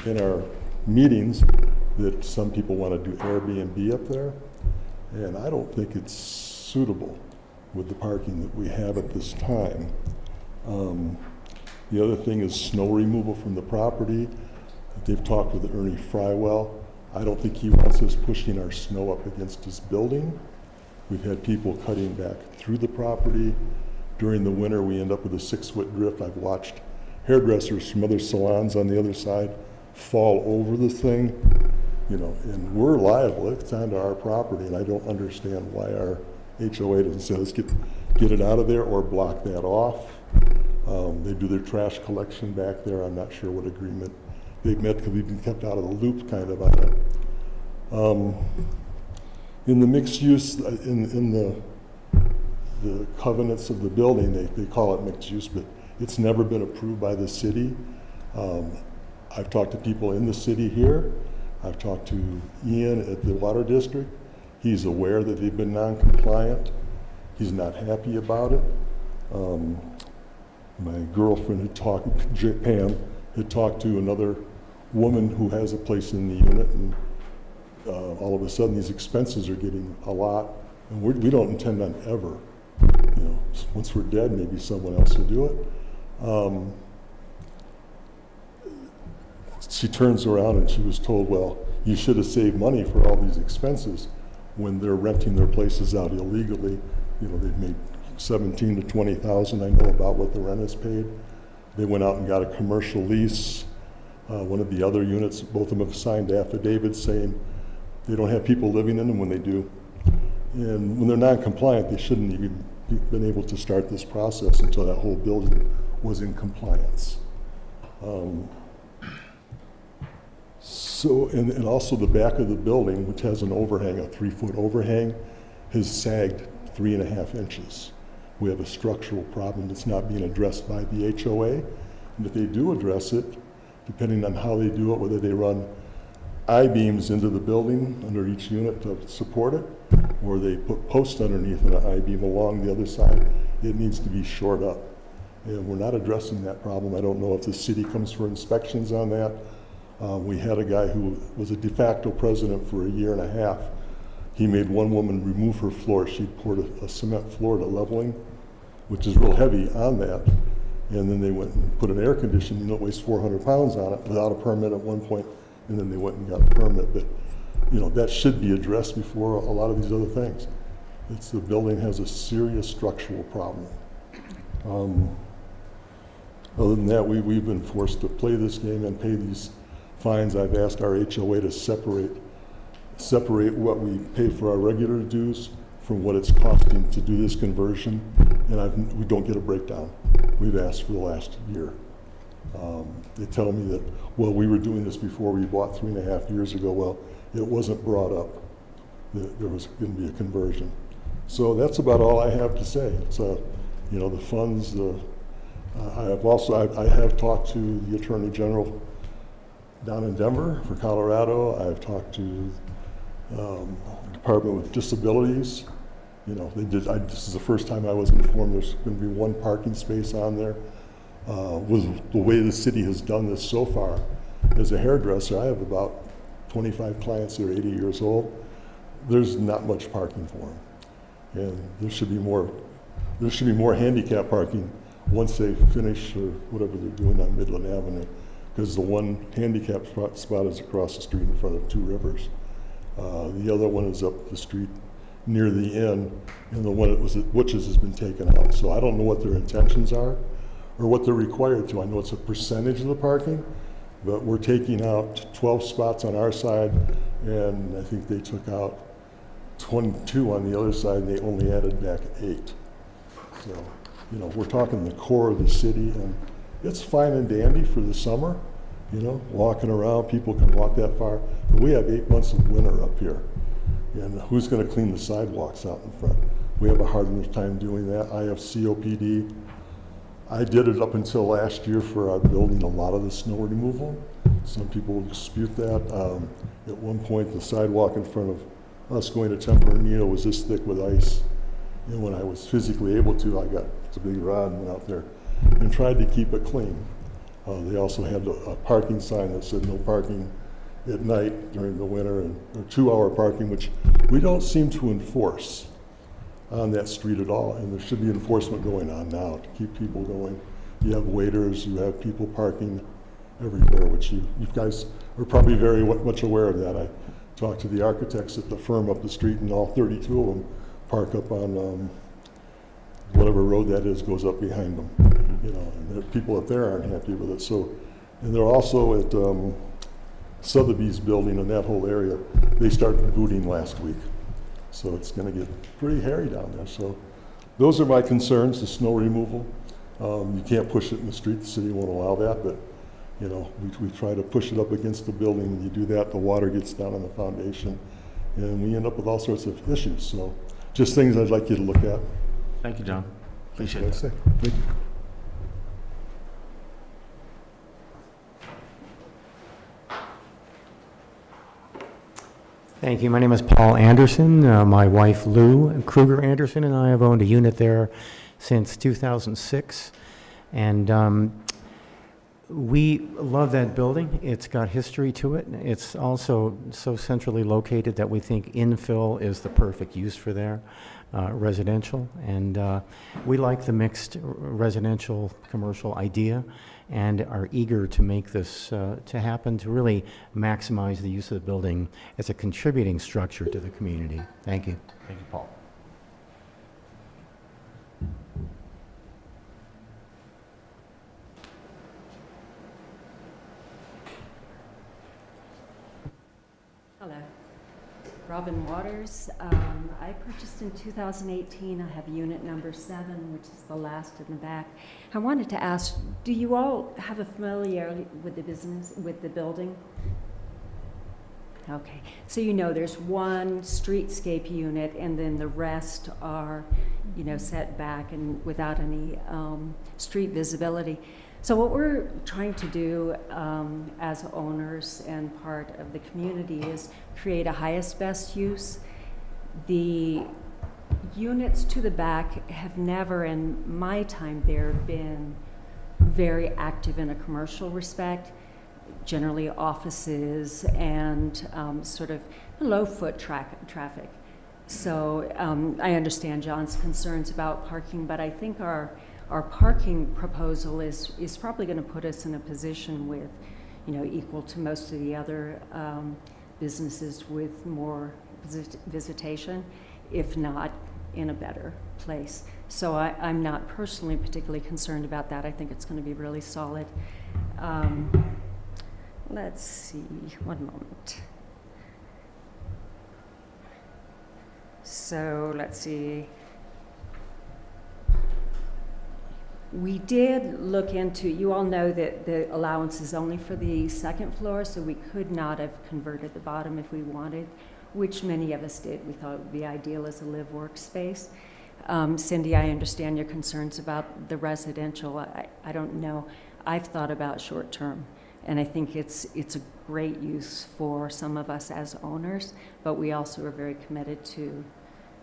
in our meetings that some people want to do Airbnb up there, and I don't think it's suitable with the parking that we have at this time. The other thing is snow removal from the property. They've talked with Ernie Frywell. I don't think he wants us pushing our snow up against his building. We've had people cutting back through the property. During the winter, we end up with a 6-foot drift. I've watched hairdressers from other salons on the other side fall over the thing, you know, and we're liable. It's onto our property, and I don't understand why our HOA doesn't say, let's get it out of there or block that off. They do their trash collection back there. I'm not sure what agreement they've met because we've been kept out of the loop kind of on it. In the mixed use, in the covenants of the building, they call it mixed use, but it's never been approved by the city. I've talked to people in the city here. I've talked to Ian at the Water District. He's aware that they've been non-compliant. He's not happy about it. My girlfriend had talked, Pam, had talked to another woman who has a place in the unit, and all of a sudden these expenses are getting a lot, and we don't intend on ever, you know, once we're dead, maybe someone else will do it. She turns around and she was told, well, you should have saved money for all these expenses when they're renting their places out illegally. You know, they've made $17,000 to $20,000. I know about what the rent is paid. They went out and got a commercial lease. One of the other units, both of them have signed affidavits saying they don't have people living in them. When they do, And when they're non-compliant, they shouldn't even been able to start this process until that whole building was in compliance. So, and also the back of the building, which has an overhang, a 3-foot overhang, has sagged 3.5 inches. We have a structural problem that's not being addressed by the HOA. And if they do address it, depending on how they do it, whether they run I-beams into the building under each unit to support it, or they put posts underneath an I-beam along the other side, it needs to be shored up. And we're not addressing that problem. I don't know if the city comes for inspections on that. We had a guy who was a de facto president for 1.5 years. He made one woman remove her floor. She poured a cement floor to leveling, which is real heavy on that. And then they went and put an air conditioning unit that weighs 400 pounds on it without a permit at one point, and then they went and got a permit. But that should be addressed before a lot of these other things. The building has a serious structural problem. Other than that, we've been forced to play this game and pay these fines. I've asked our HOA to separate what we pay for our regular dues from what it's costing to do this conversion, and we don't get a breakdown. We've asked for the last year. They tell me that, well, we were doing this before we bought 3.5 years ago. Well, it wasn't brought up that there was going to be a conversion. So that's about all I have to say. It's, the funds, I have talked to the Attorney General down in Denver for Colorado. I've talked to the Department of Disabilities. This is the first time I was informed there's going to be 1 parking space on there. With the way the city has done this so far, as a hairdresser, I have about 25 clients that are 80 years old. There's not much parking for them. And there should be more handicap parking once they finish or whatever they're doing on Midland Avenue, because the one handicap spot is across the street in front of 2 Rivers. The other one is up the street near the inn, and the one that was at Butch's has been taken out. So I don't know what their intentions are or what they're required to. I know it's a percentage of the parking, but we're taking out 12 spots on our side, and I think they took out 22 on the other side, and they only added back 8. So, we're talking the core of the city, and it's fine and dandy for the summer, walking around, people can walk that far. But we have 8 months of winter up here, and who's going to clean the sidewalks out in front? We have a hard enough time doing that. I have COPD. I did it up until last year for our building, a lot of the snow removal. Some people will dispute that. At one point, the sidewalk in front of us going to Tempranillo was this thick with ice. And when I was physically able to, I got a big rod and went out there and tried to keep it clean. They also had a parking sign that said no parking at night during the winter, or 2-hour parking, which we don't seem to enforce on that street at all, and there should be enforcement going on now to keep people going. You have waiters, you have people parking everywhere, which you guys are probably very much aware of that. I talked to the architects at the firm up the street, and all 32 of them park up on whatever road that is goes up behind them. And the people up there aren't happy with it. So, and they're also at Sotheby's building in that whole area. They started booting last week. So it's going to get pretty hairy down there. So those are my concerns, the snow removal. You can't push it in the street. The city won't allow that, but we try to push it up against the building. When you do that, the water gets down on the foundation, and we end up with all sorts of issues. So just things I'd like you to look at. Thank you, John. Appreciate That's it. what I'd say. Thank you. Thank you. My name is Paul Anderson. My wife Lou Kruger Anderson and I have owned a unit there since 2006. And we love that building. It's got history to it. It's also so centrally located that we think infill is the perfect use for there, residential. And we like the mixed residential commercial idea and are eager to make this to happen, to really maximize the use of the building as a contributing structure to the community. Thank you. Thank you, Paul. Hello. Robin Waters. I purchased in 2018. I have unit number 7, which is the last in the back. I wanted to ask, do you all have a familiarity with the business, with the building? Okay, so you know there's one streetscape unit and then the rest are, you know, set back and without any street visibility. So what we're trying to do as owners and part of the community is create a highest best use. The units to the back have never in my time there been very active in a commercial respect, generally offices and sort of low foot traffic. So I understand John's concerns about parking, but I think our parking proposal is probably going to put us in a position with, you know, equal to most of the other businesses with more visitation, if not in a better place. So I'm not personally particularly concerned about that. I think it's going to be really solid. Let's see, one moment. So let's see. We did look into, you all know that the allowance is only for the second floor, so we could not have converted the bottom if we wanted, which many of us did. We thought it would be ideal as a live workspace. Cindy, I understand your concerns about the residential. I don't know. I've thought about short term, and I think it's a great use for some of us as owners, but we also are very committed to,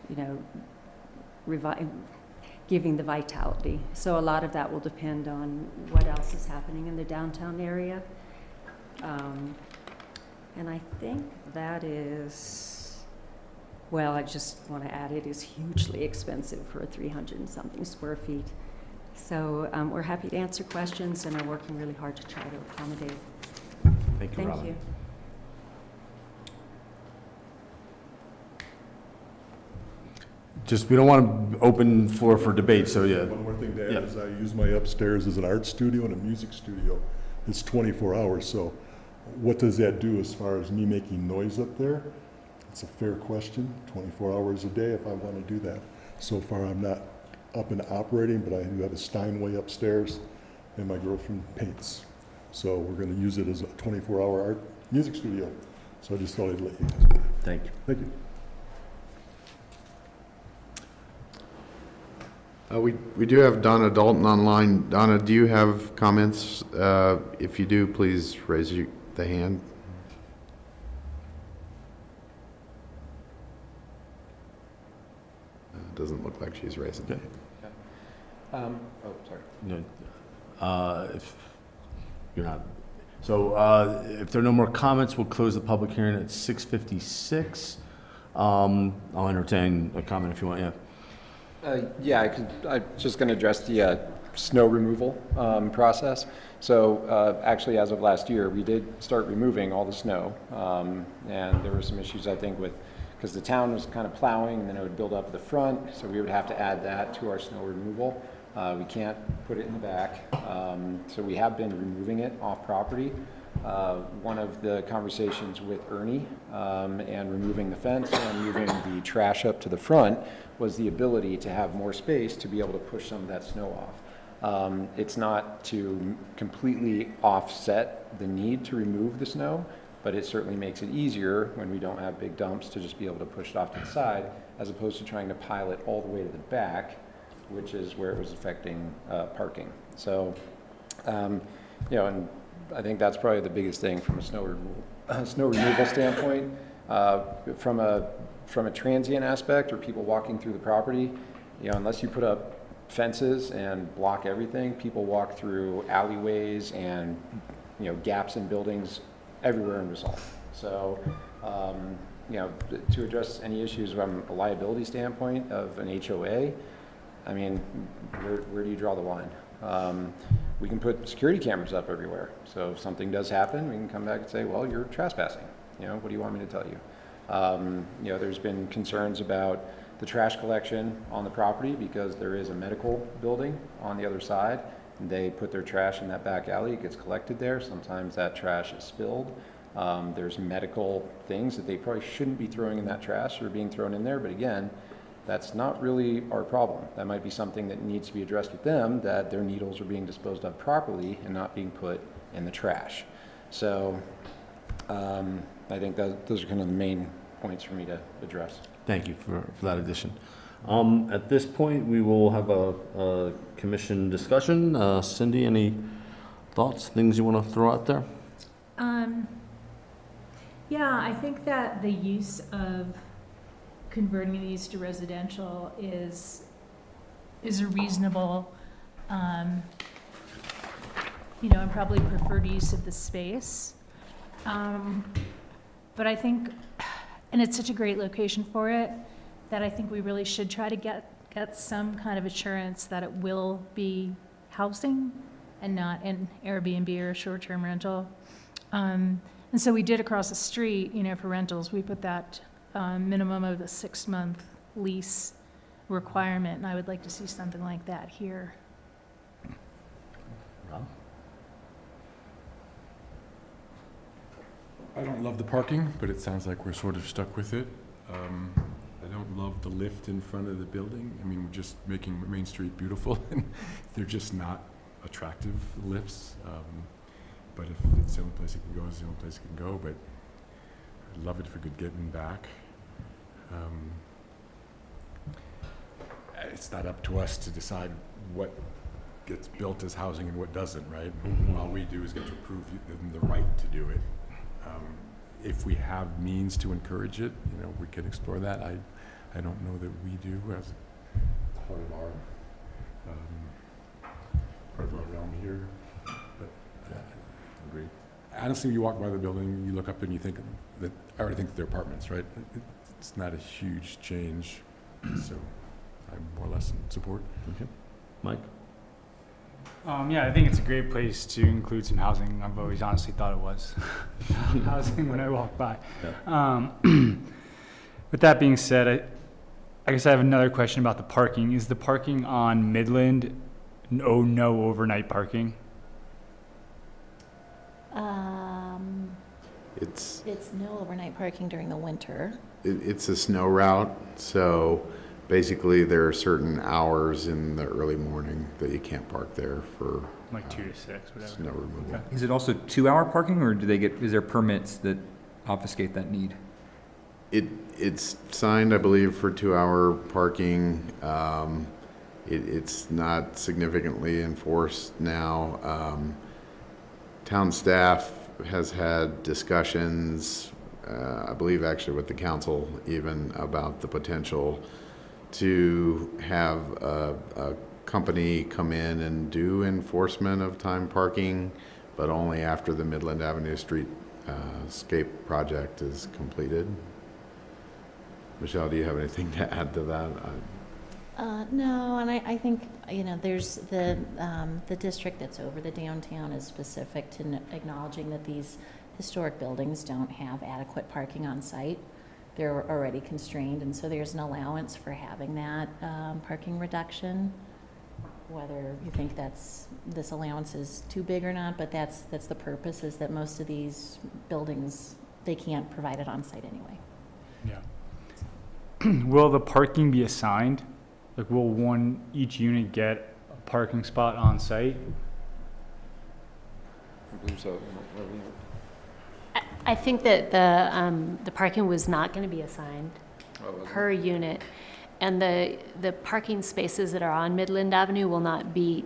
you know, giving the vitality. So a lot of that will depend on what else is happening in the downtown area. And I think that is, well, I just want to add, it is hugely expensive for 300 and something square feet. So we're happy to answer questions and are working really hard to try to accommodate. Thank you, Robin. Thank you. Just, we don't want to open floor for debate, so yeah. One more thing to Yeah. add is I use my upstairs as an art studio and a music studio. It's 24 hours, so what does that do as far as me making noise up there? It's a fair question, 24 hours a day if I want to do that. So far I'm not up and operating, but I do have a Steinway upstairs and my girlfriend paints. So we're going to use it as a 24-hour art music studio. So I just thought I'd let you guys know. Thank you. Thank you. We do have Donna Dalton online. Donna, do you have comments? If you do, please raise the hand. Doesn't look like she's raising it. Oh, sorry. No, if you're not, so if there are no more comments, we'll close the public hearing at 6:56. I'll entertain a comment if you want, yeah. Yeah, I'm just going to address the snow removal process. So actually, as of last year, we did start removing all the snow. And there were some issues, I think, with, because the town was kind of plowing and then it would build up at the front. So we would have to add that to our snow removal. We can't put it in the back. So we have been removing it off property. One of the conversations with Ernie and removing the fence and moving the trash up to the front was the ability to have more space to be able to push some of that snow off. It's not to completely offset the need to remove the snow, but it certainly makes it easier when we don't have big dumps to just be able to push it off to the side, as opposed to trying to pile it all the way to the back, which is where it was affecting parking. So, you know, and I think that's probably the biggest thing from a snow removal standpoint. From a transient aspect or people walking through the property, you know, unless you put up fences and block everything, people walk through alleyways and, you know, gaps in buildings everywhere in Basalt. So, you know, to address any issues from a liability standpoint of an HOA, I mean, where do you draw the line? We can put security cameras up everywhere. So if something does happen, we can come back and say, well, you're trespassing. You know, what do you want me to tell you? You know, there's been concerns about the trash collection on the property because there is a medical building on the other side. And they put their trash in that back alley. It gets collected there. Sometimes that trash is spilled. There's medical things that they probably shouldn't be throwing in that trash or being thrown in there, but again, that's not really our problem. That might be something that needs to be addressed with them, that their needles are being disposed of properly and not being put in the trash. So I think those are kind of the main points for me to address. Thank you for that addition. At this point, we will have a commission discussion. Cindy, any thoughts, things you want to throw out there? Yeah, I think that the use of converting these to residential is a reasonable, and probably preferred use of the space. But I think, and it's such a great location for it, that I think we really should try to get some kind of assurance that it will be housing and not an Airbnb or a short-term rental. And so we did across the street, for rentals, we put that minimum of the 6-month lease requirement, and I would like to see something like that here. Rob? I don't love the parking, but it sounds like we're sort of stuck with it. I don't love the lift in front of the building. I mean, we're just making Main Street beautiful, and they're just not attractive lifts. But if it's the only place it can go, it's the only place it can go. But I'd love it if we could get in back. It's not up to us to decide what gets built as housing and what doesn't, right? All we do is get to approve them the right to do it. If we have means to encourage it, we can explore that. I don't know that we do as part of our realm here. But agreed. Honestly, you walk by the building, you look up and you think that I already think they're apartments, right? It's not a huge change, so I'm more or less in support. Okay. Mike? Yeah, I think it's a great place to include some housing. I've always honestly thought it was housing when I walk by. Yeah. With that being said, I guess I have another question about the parking. Is the parking on Midland no overnight parking? It's no overnight parking during the winter. It's a snow route, so basically there are certain hours in the early morning that you can't park there for Like 2 to 6, whatever. snow removal. Okay. Is it also 2-hour parking, or is there permits that obfuscate that need? It's signed, I believe, for 2-hour parking. It's not significantly enforced now. Town staff has had discussions, I believe actually with the council even, about the potential to have a company come in and do enforcement of time parking, but only after the Midland Avenue Streetscape project is completed. Michelle, do you have anything to add to that? No, and I think, there's the district that's over the downtown is specific to acknowledging that these historic buildings don't have adequate parking on site. They're already constrained, and so there's an allowance for having that parking reduction. Whether you think this allowance is too big or not, but that's the purpose, is that most of these buildings, they can't provide it on site anyway. Yeah. Will the parking be assigned? Like, will each unit get a parking spot on site? I believe so. I think that the parking was not going to be assigned per unit, and the parking spaces that are on Midland Avenue will not be,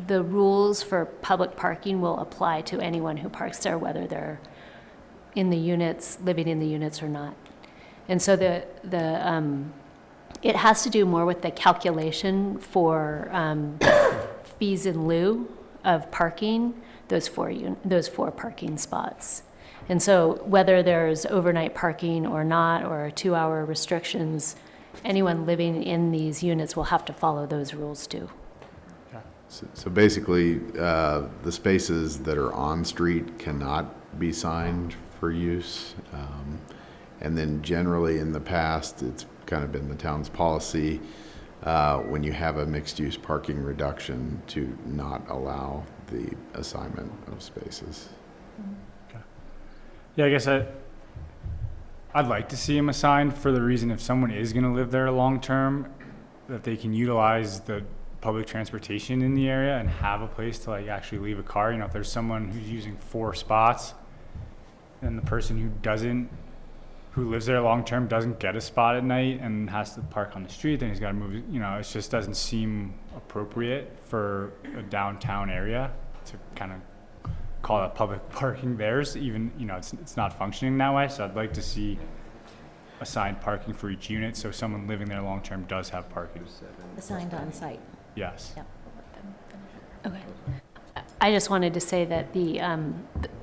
the rules for public parking will apply to anyone who parks there, whether they're in the units, living in the units or not. And so it has to do more with the calculation for fees in lieu of parking, those four parking spots. And so whether there's overnight parking or not, or 2-hour restrictions, anyone living in these units will have to follow those rules too. So basically, the spaces that are on street cannot be signed for use. And then generally in the past, it's kind of been the town's policy when you have a mixed-use parking reduction to not allow the assignment of spaces. Yeah, I guess I'd like to see them assigned for the reason if someone is gonna live there long-term, that they can utilize the public transportation in the area and have a place to like actually leave a car. You know, if there's someone who's using 4 spots and the person who lives there long-term doesn't get a spot at night and has to park on the street, then he's gotta move, you know, it just doesn't seem appropriate for a downtown area to kind of call it public parking theirs, even, you know, it's not functioning that way. So I'd like to see assigned parking for each unit, so someone living there long-term does have parking. Assigned on site. Yes. Yep. Okay. I just wanted to say that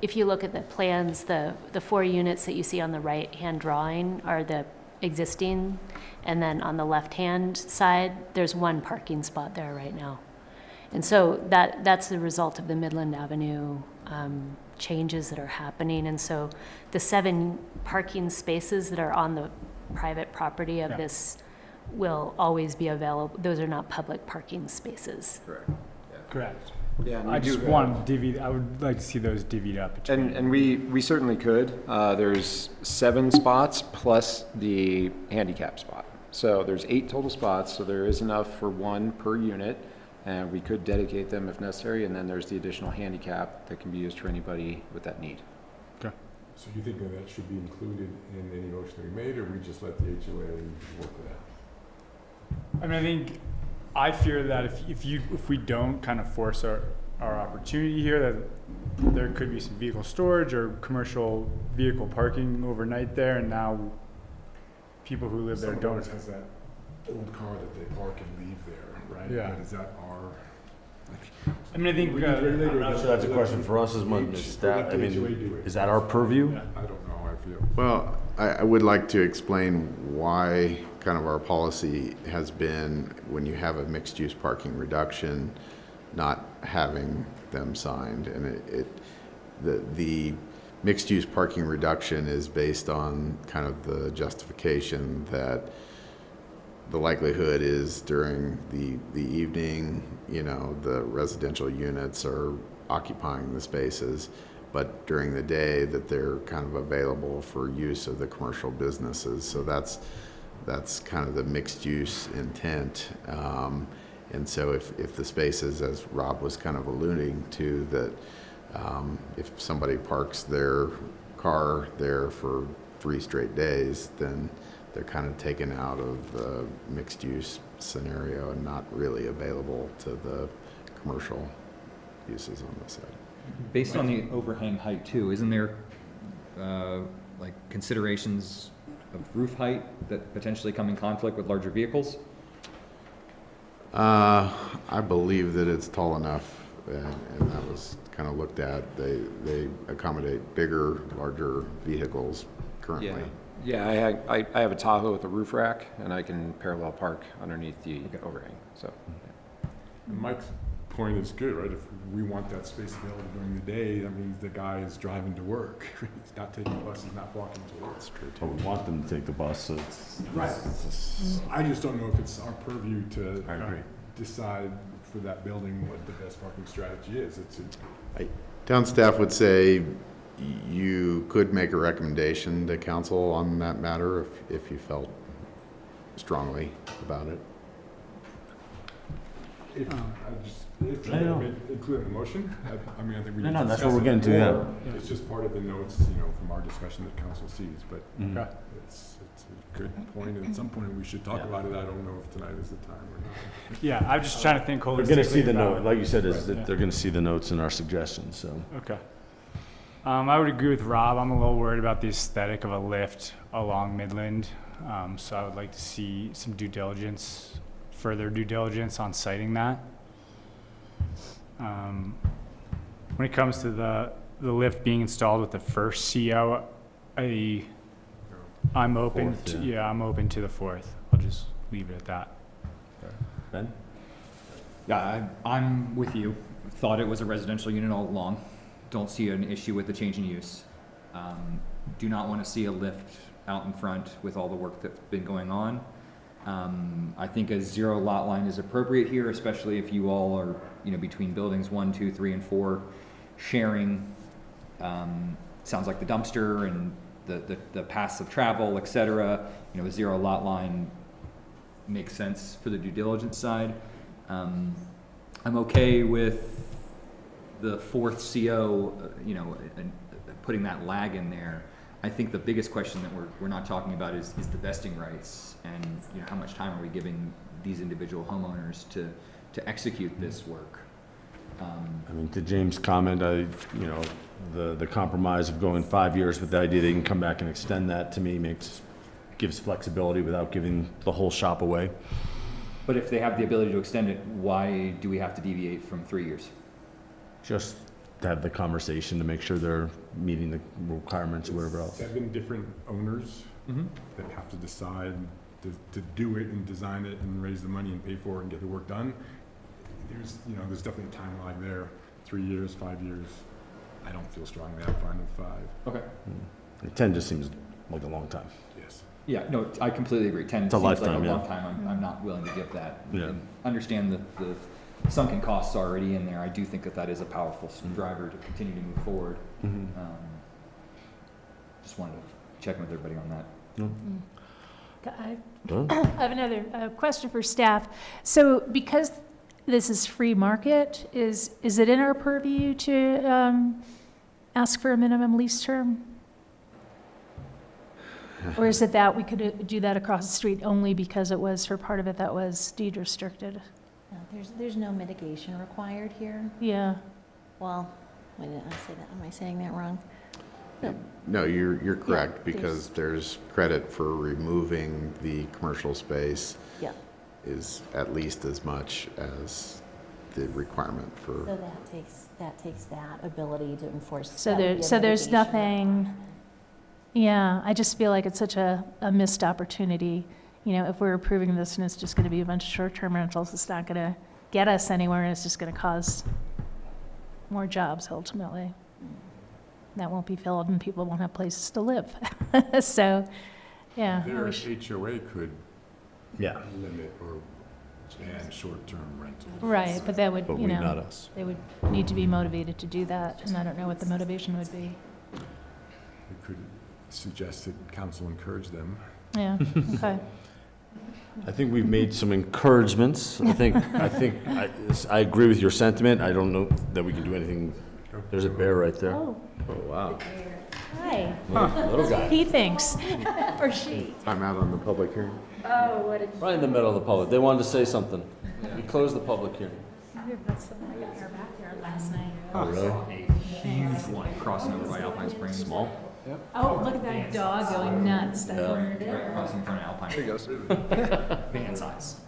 if you look at the plans, the 4 units that you see on the right-hand drawing are the existing, and then on the left-hand side, there's 1 parking spot there right now. And so that's the result of the Midland Avenue changes that are happening. And so the 7 parking spaces that are on the private property of this will always be available. Those are not public parking spaces. Correct. Correct. Yeah, and I we do just have- want I would like to see those divvied up. between- And we certainly could. There's 7 spots plus the handicap spot. So there's 8 total spots, so there is enough for 1 per unit, and we could dedicate them if necessary, and then there's the additional handicap that can be used for anybody with that need. So you think that should be included in any motion that we made, or we just let the HOA work with that? I mean, I fear that if we don't kind of force our opportunity here, that there could be some vehicle storage or commercial vehicle parking overnight there, and now people who live there Some don't. owners has that old car that they park and leave there, right? Yeah. But is that our? I mean, I think, I'm not sure that's a question for us as much as staff. I mean, is that our purview? I don't know, I feel. Well, I would like to explain why kind of our policy has been, when you have a mixed-use parking reduction, not having them signed. And the mixed-use parking reduction is based on kind of the justification that the likelihood is during the evening, you know, the residential units are occupying the spaces, but during the day that they're kind of available for use of the commercial businesses. So that's kind of the mixed use intent. And so if the spaces, as Rob was kind of alluding to, that if somebody parks their car there for 3 straight days, then they're kind of taken out of the mixed use scenario and not really available to the commercial uses on this side. Based on the overhang height too, isn't there, like considerations of roof height that potentially come in conflict with larger vehicles? I believe that it's tall enough, and that was kind of looked at. They accommodate bigger, larger vehicles currently. Yeah, I have a Tahoe with a roof rack, and I can parallel park underneath the overhang, so. And Mike's point is good, right? If we want that space available during the day, that means the guy is driving to work. He's not taking the bus, he's not walking to work. That's true I would want them to take the bus, so it's. Right. I just don't know if it's our purview to I agree. decide for that building what the best parking strategy is. Town staff would say you could make a recommendation to council on that matter if you felt strongly about it. If I know. include in the motion, I mean, I think we No, need no, to that's discuss what we're it getting to, yeah. more. It's just part of the notes, you know, from our discussion that council sees, but Okay. it's a good point, and at some point we should talk about it. I don't know if tonight is the time or not. Yeah, I'm just trying to think holistically. They're gonna see the about- note, like you said, is Right. that they're gonna see the notes in our suggestions, so. Okay. I would agree with Rob. I'm a little worried about the aesthetic of a lift along Midland. So I would like to see some further due diligence on citing that. When it comes to the lift being installed with the first CO, I'm open Fourth, to, yeah. I'm open to the 4th. I'll just leave it at that. Ben? Yeah, I'm with you. Thought it was a residential unit all along. Don't see an issue with the change in use. Do not want to see a lift out in front with all the work that's been going on. I think a 0 lot line is appropriate here, especially if you all are, between buildings 1, 2, 3, and 4, sharing sounds like the dumpster and the paths of travel, et cetera, you know, a zero lot line makes sense for the due diligence side. I'm okay with the fourth CO, you know, and putting that lag in there. I think the biggest question that we're not talking about is the vesting rights, and, you know, how much time are we giving these individual homeowners to execute this work? I mean, to James' comment, you know, the compromise of going 5 years with the idea they can come back and extend that, to me, gives flexibility without giving the whole shop away. But if they have the ability to extend it, why do we have to deviate from 3 years? Just to have the conversation to make sure they're meeting the requirements or whatever else. 7 different owners that have to decide to do it and design it and raise the money and pay for it and get the work done. There's definitely a time lag there. 3 years, 5 years. I don't feel strongly. I'm fine with 5. Okay. 10 just seems like a long time. Yes. Yeah, no, I completely agree. 10 It's a seems like lifetime, a yeah. long time. I'm not willing to give that. Yeah. And understand the sunken costs already in there. I do think that is a powerful driver to continue to move forward. Just wanted to check with everybody on that. I have another question for staff. So because this is free market, is it in our purview to ask for a minimum lease term? Or is it that we could do that across the street only because it was, for part of it, that was deed restricted? No, there's no mitigation required here. Yeah. Well, wait, did I say that? Am I saying that wrong? No, you're correct, Yeah, because there's credit for removing the commercial space Yeah. is at least as much as the requirement for. So that takes that ability to enforce. So that would be a there's mitigation nothing, requirement. yeah, I just feel like it's such a missed opportunity. You know, if we're approving this and it's just gonna be a bunch of short-term rentals, it's not gonna get us anywhere, and it's just gonna cause more jobs ultimately. That won't be filled and people won't have places to live. So, yeah. I Their wish- HOA could Yeah. limit or ban short-term rentals. Right, but that would, But you we, not know, us. they would need to be motivated to do that, and I don't know what the motivation would be. We could suggest that council encourage them. Yeah, okay. I think we've made some encouragements. I agree with your sentiment. I don't know that we can do anything. There's a bear right there. Oh, Oh, wow. hi. Little guy. He thinks, or she. I'm out on the public hearing. Oh, what a. Right in the middle of the public. They wanted to say something. We closed the public hearing. That's something I got in our backyard last night. Oh, really? A huge one crossing over by Alpine Springs. Small? Oh, look at that dog going nuts, that corner Right there. crossing in front of Alpine. There he goes. Van size.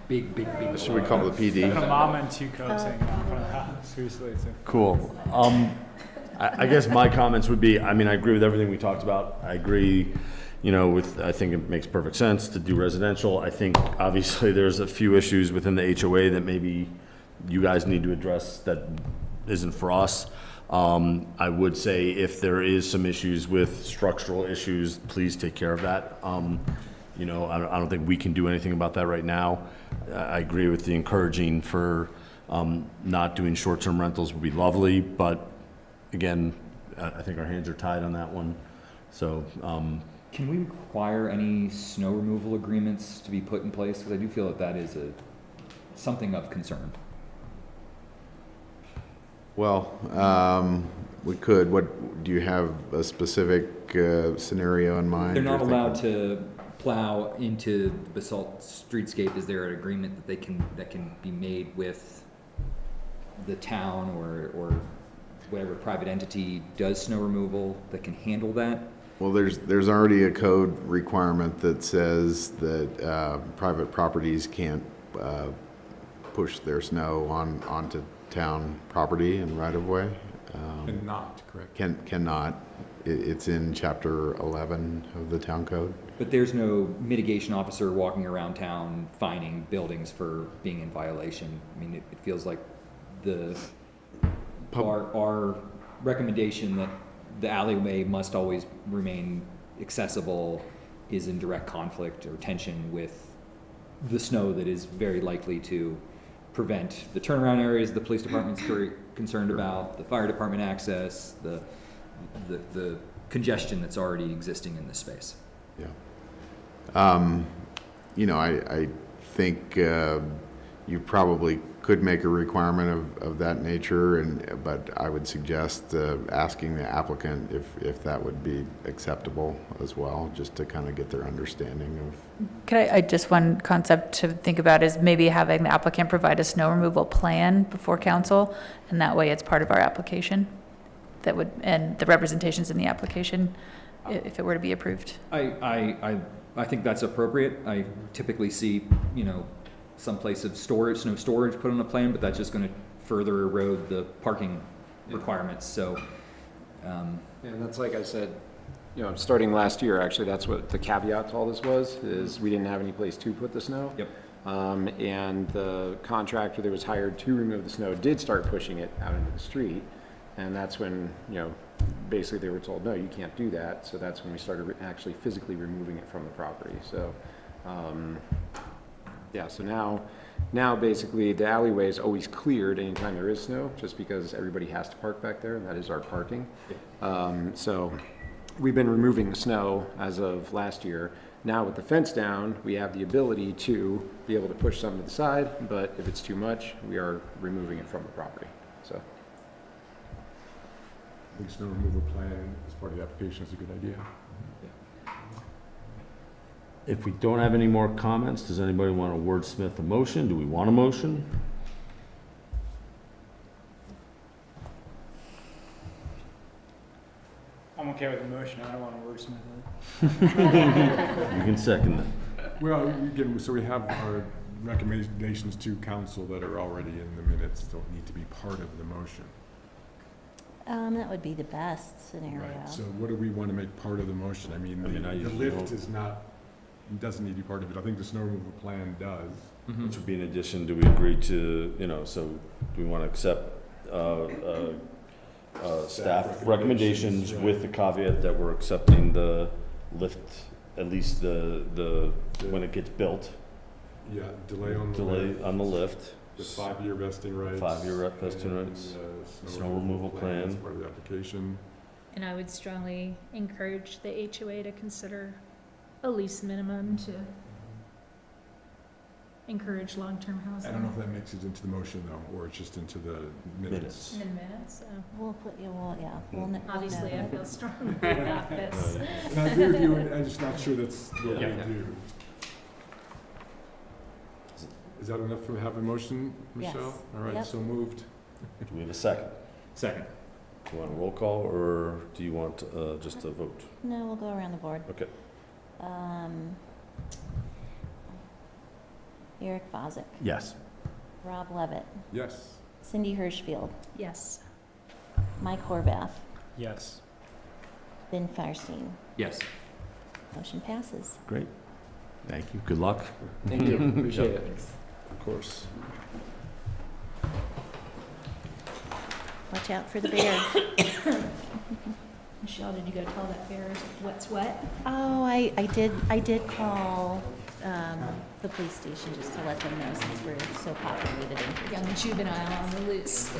Big, big, big. Should we call the PD? And a mama and 2 cubs hanging out in front of the house, seriously. It's a- Cool. I guess my comments would be, I mean, I agree with everything we talked about. I agree, you know, I think it makes perfect sense to do residential. I think, obviously, there's a few issues within the HOA that maybe you guys need to address that isn't for us. I would say if there is some issues with structural issues, please take care of that. You know, I don't think we can do anything about that right now. I agree with the encouraging for not doing short-term rentals would be lovely, but again, I think our hands are tied on that one. So, Can we require any snow removal agreements to be put in place? Because I do feel that is something of concern. Well, we could. What, do you have a specific scenario in mind? They're not you're allowed thinking? to plow into the basalt streetscape. Is there an agreement that can be made with the town or whatever private entity does snow removal that can handle that? Well, there's already a code requirement that says that private properties can't push their snow onto town property and right-of-way. And not, correct? Cannot. It's in Chapter 11 of the Town Code. But there's no mitigation officer walking around town fining buildings for being in violation. I mean, it feels like our recommendation that the alleyway must always remain accessible is in direct conflict or tension with the snow that is very likely to prevent the turnaround areas the police department's very concerned about, the fire department access, the the congestion that's already existing in this space. You know, I think you probably could make a requirement of that nature, but I would suggest asking the applicant if that would be acceptable as well, just to kind of get their understanding of. Could I just one concept to think about is maybe having the applicant provide a snow removal plan before council, and that way it's part of our application. That would, and the representations in the application, if it were to be approved. I think that's appropriate. I typically see, some place of storage, snow storage put on a plan, but that's just gonna further erode the parking requirements, so. And that's like I said, starting last year, actually, that's what the caveat to all this was, is we didn't have any place to put the snow. Yep. And the contractor that was hired to remove the snow did start pushing it out into the street. And that's when, basically they were told, no, you can't do that. So that's when we started actually physically removing it from the property. So, yeah, so now basically the alleyway is always cleared anytime there is snow, just because everybody has to park back there, and that is our parking. So we've been removing the snow as of last year. Now with the fence down, we have the ability to be able to push some to the side, but if it's too much, we are removing it from the property, so. I think snow removal plan as part of the application is a good idea. If we don't have any more comments, does anybody want to wordsmith a motion? Do we want a motion? I'm okay with the motion, I don't want to wordsmith it. You can second that. Well, again, so we have our recommendations to council that are already in the minutes, don't need to be part of the motion. That would be the best scenario. Right, so what do we want to make part of the motion? I mean, I the usually lift don't. is not, doesn't need to be part of it. I think the snow removal plan does. Which would be in addition, do we agree to, so do we want to accept staff recommendations with the caveat that we're accepting the lift, at least the when it gets built? Yeah, delay on the Delay lift. on the lift. The 5-year vesting rights. 5-year vesting and, rights. Snow removal plan. As part of the application. And I would strongly encourage the HOA to consider a lease minimum to encourage long-term housing. I don't know if that makes it into the motion though, or it's just into the minutes. In minutes, We'll put, we'll obviously I note feel strongly about this. And I agree with you, and I'm just not sure that's what we do. Is that enough for have a motion, Yes. Michelle? All right, Yep. so moved. Do we have a second? Second. Do you want a roll call, or do you want just a vote? No, we'll go around the board. Okay. Eric Bozick, Yes. Rob Levitt, Yes. Cindy Hirschfield, Yes. Mike Horvath, Yes. Ben Firestein. Yes. Motion passes. Great. Thank you. Good luck. Thank you, appreciate it. Of course. Watch out for the bear. Michelle, did you go tell that bear what's what? Oh, I did call the police station just to let them know, since we're so populated in here. Young juvenile on the loose.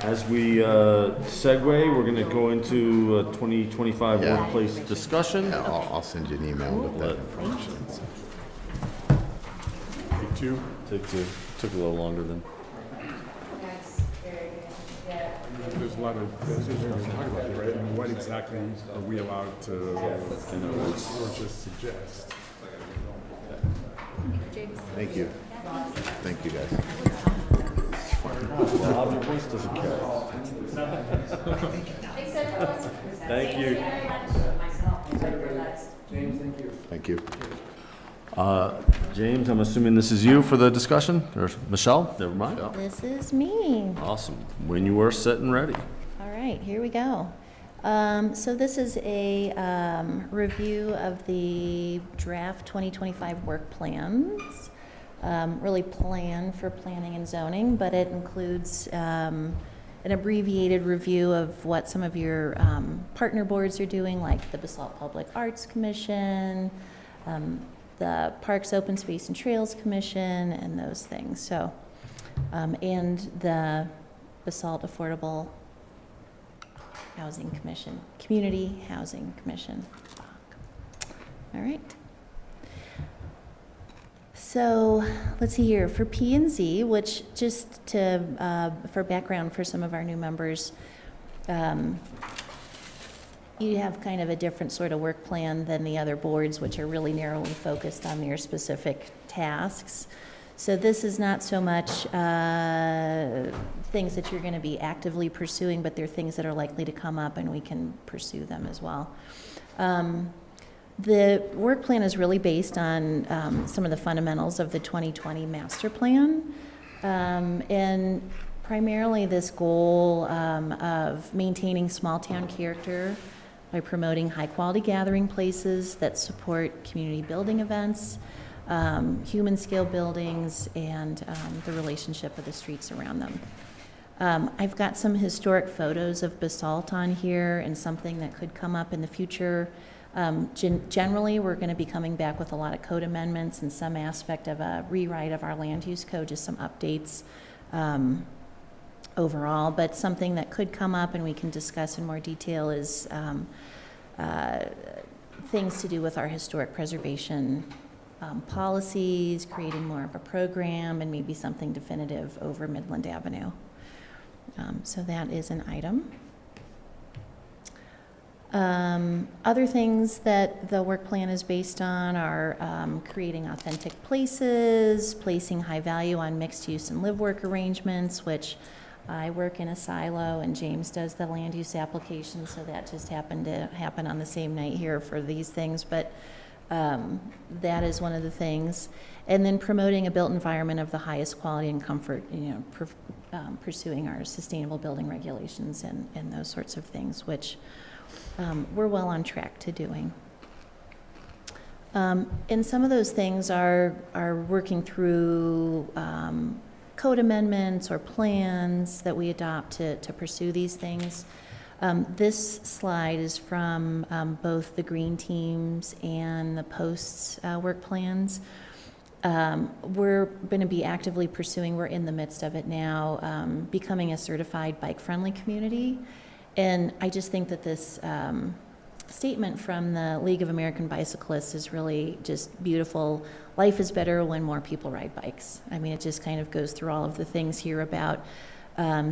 As we segue, we're going to go into 2025 Yeah. workplace discussion. Yeah, I'll send you an email with that information. Take two. Take two. Took a little longer than. There's a lot of things we can talk about there, right? And what exactly are we allowed to, or just suggest? Thank you. Thank you, guys. Rob, your voice doesn't carry. Thank you. Thank you. James, I'm assuming this is you for the discussion? Or Michelle? Never mind. This is me. Awesome. When you are set and ready. All right, here we go. So this is a review of the draft 2025 work plans. Really plan for planning and zoning, but it includes an abbreviated review of what some of your partner boards are doing, like the Basalt Public Arts Commission, the Parks, Open Space and Trails Commission, and those things. So, and the Basalt Affordable Housing Commission, Community Housing Commission. All right. So let's see here, for P and Z, which just to, for background for some of our new members, you have kind of a different sort of work plan than the other boards, which are really narrowly focused on their specific tasks. So this is not so much things that you're going to be actively pursuing, but they're things that are likely to come up and we can pursue them as well. The work plan is really based on some of the fundamentals of the 2020 master plan. And primarily this goal of maintaining small town character by promoting high-quality gathering places that support community building events, human scale buildings, and the relationship of the streets around them. I've got some historic photos of basalt on here and something that could come up in the future. Generally, we're going to be coming back with a lot of code amendments and some aspect of a rewrite of our land use code, just some updates overall. But something that could come up and we can discuss in more detail is things to do with our historic preservation policies, creating more of a program, and maybe something definitive over Midland Avenue. So that is an item. Other things that the work plan is based on are creating authentic places, placing high value on mixed use and live work arrangements, which I work in a silo and James does the land use application, so that just happened to happen on the same night here for these things, but that is one of the things. And then promoting a built environment of the highest quality and comfort, pursuing our sustainable building regulations and those sorts of things, which we're well on track to doing. And some of those things are working through code amendments or plans that we adopt to pursue these things. This slide is from both the green teams and the Post's work plans. We're going to be actively pursuing, we're in the midst of it now, becoming a certified bike-friendly community. And I just think that this statement from the League of American Bicyclists is really just beautiful. Life is better when more people ride bikes. I mean, it just kind of goes through all of the things here about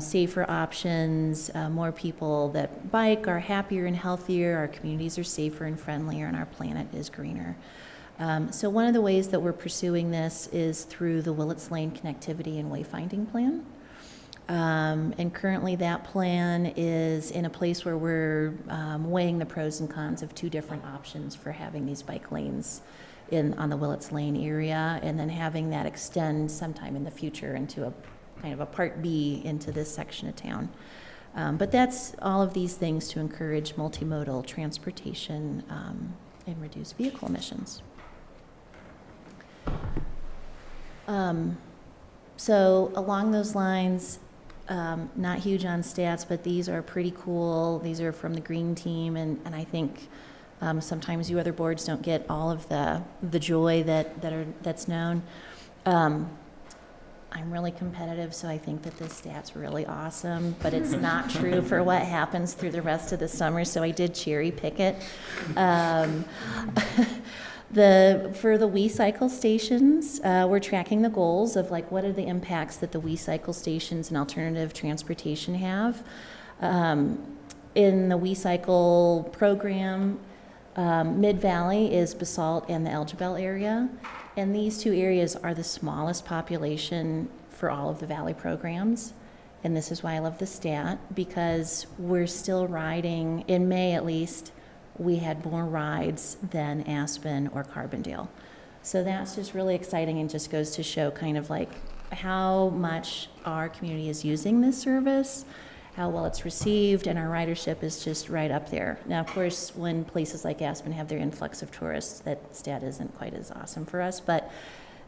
safer options, more people that bike are happier and healthier, our communities are safer and friendlier, and our planet is greener. So one of the ways that we're pursuing this is through the Willets Lane Connectivity and Wayfinding Plan. And currently that plan is in a place where we're weighing the pros and cons of two different options for having these bike lanes on the Willets Lane area, and then having that extend sometime in the future into a kind of a Part B into this section of town. But that's all of these things to encourage multimodal transportation and reduce vehicle emissions. So along those lines, not huge on stats, but these are pretty cool. These are from the green team, and I think sometimes you other boards don't get all of the joy that's known. I'm really competitive, so I think that this stat's really awesome, but it's not true for what happens through the rest of the summer, so I did cherry pick it. For the WeCycle stations, we're tracking the goals of like what are the impacts that the WeCycle stations and alternative transportation have. In the WeCycle program, Mid-Valley is Basalt and the Elgibel area, and these two areas are the smallest population for all of the Valley programs. And this is why I love the stat, because we're still riding, in May at least, we had more rides than Aspen or Carbondale. So that's just really exciting and just goes to show kind of like how much our community is using this service, how well it's received, and our ridership is just right up there. Now, of course, when places like Aspen have their influx of tourists, that stat isn't quite as awesome for us, but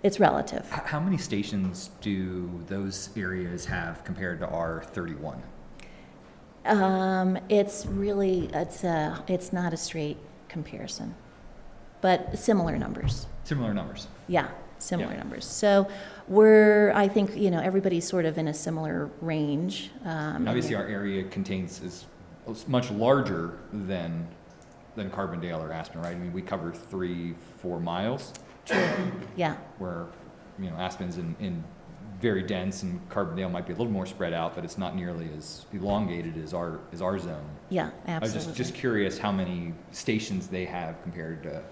it's relative. How many stations do those areas have compared to our 31? It's really, it's not a straight comparison, but similar numbers. Similar numbers. Yeah, similar Yeah. numbers. So I think, everybody's sort of in a similar range. And obviously, our area is much larger than Carbondale or Aspen, right? I mean, we cover 3-4 miles, Yeah, where, Aspen's in very dense, and Carbondale might be a little more spread out, but it's not nearly as elongated as our zone. yeah, I was absolutely. just curious how many stations they have compared to.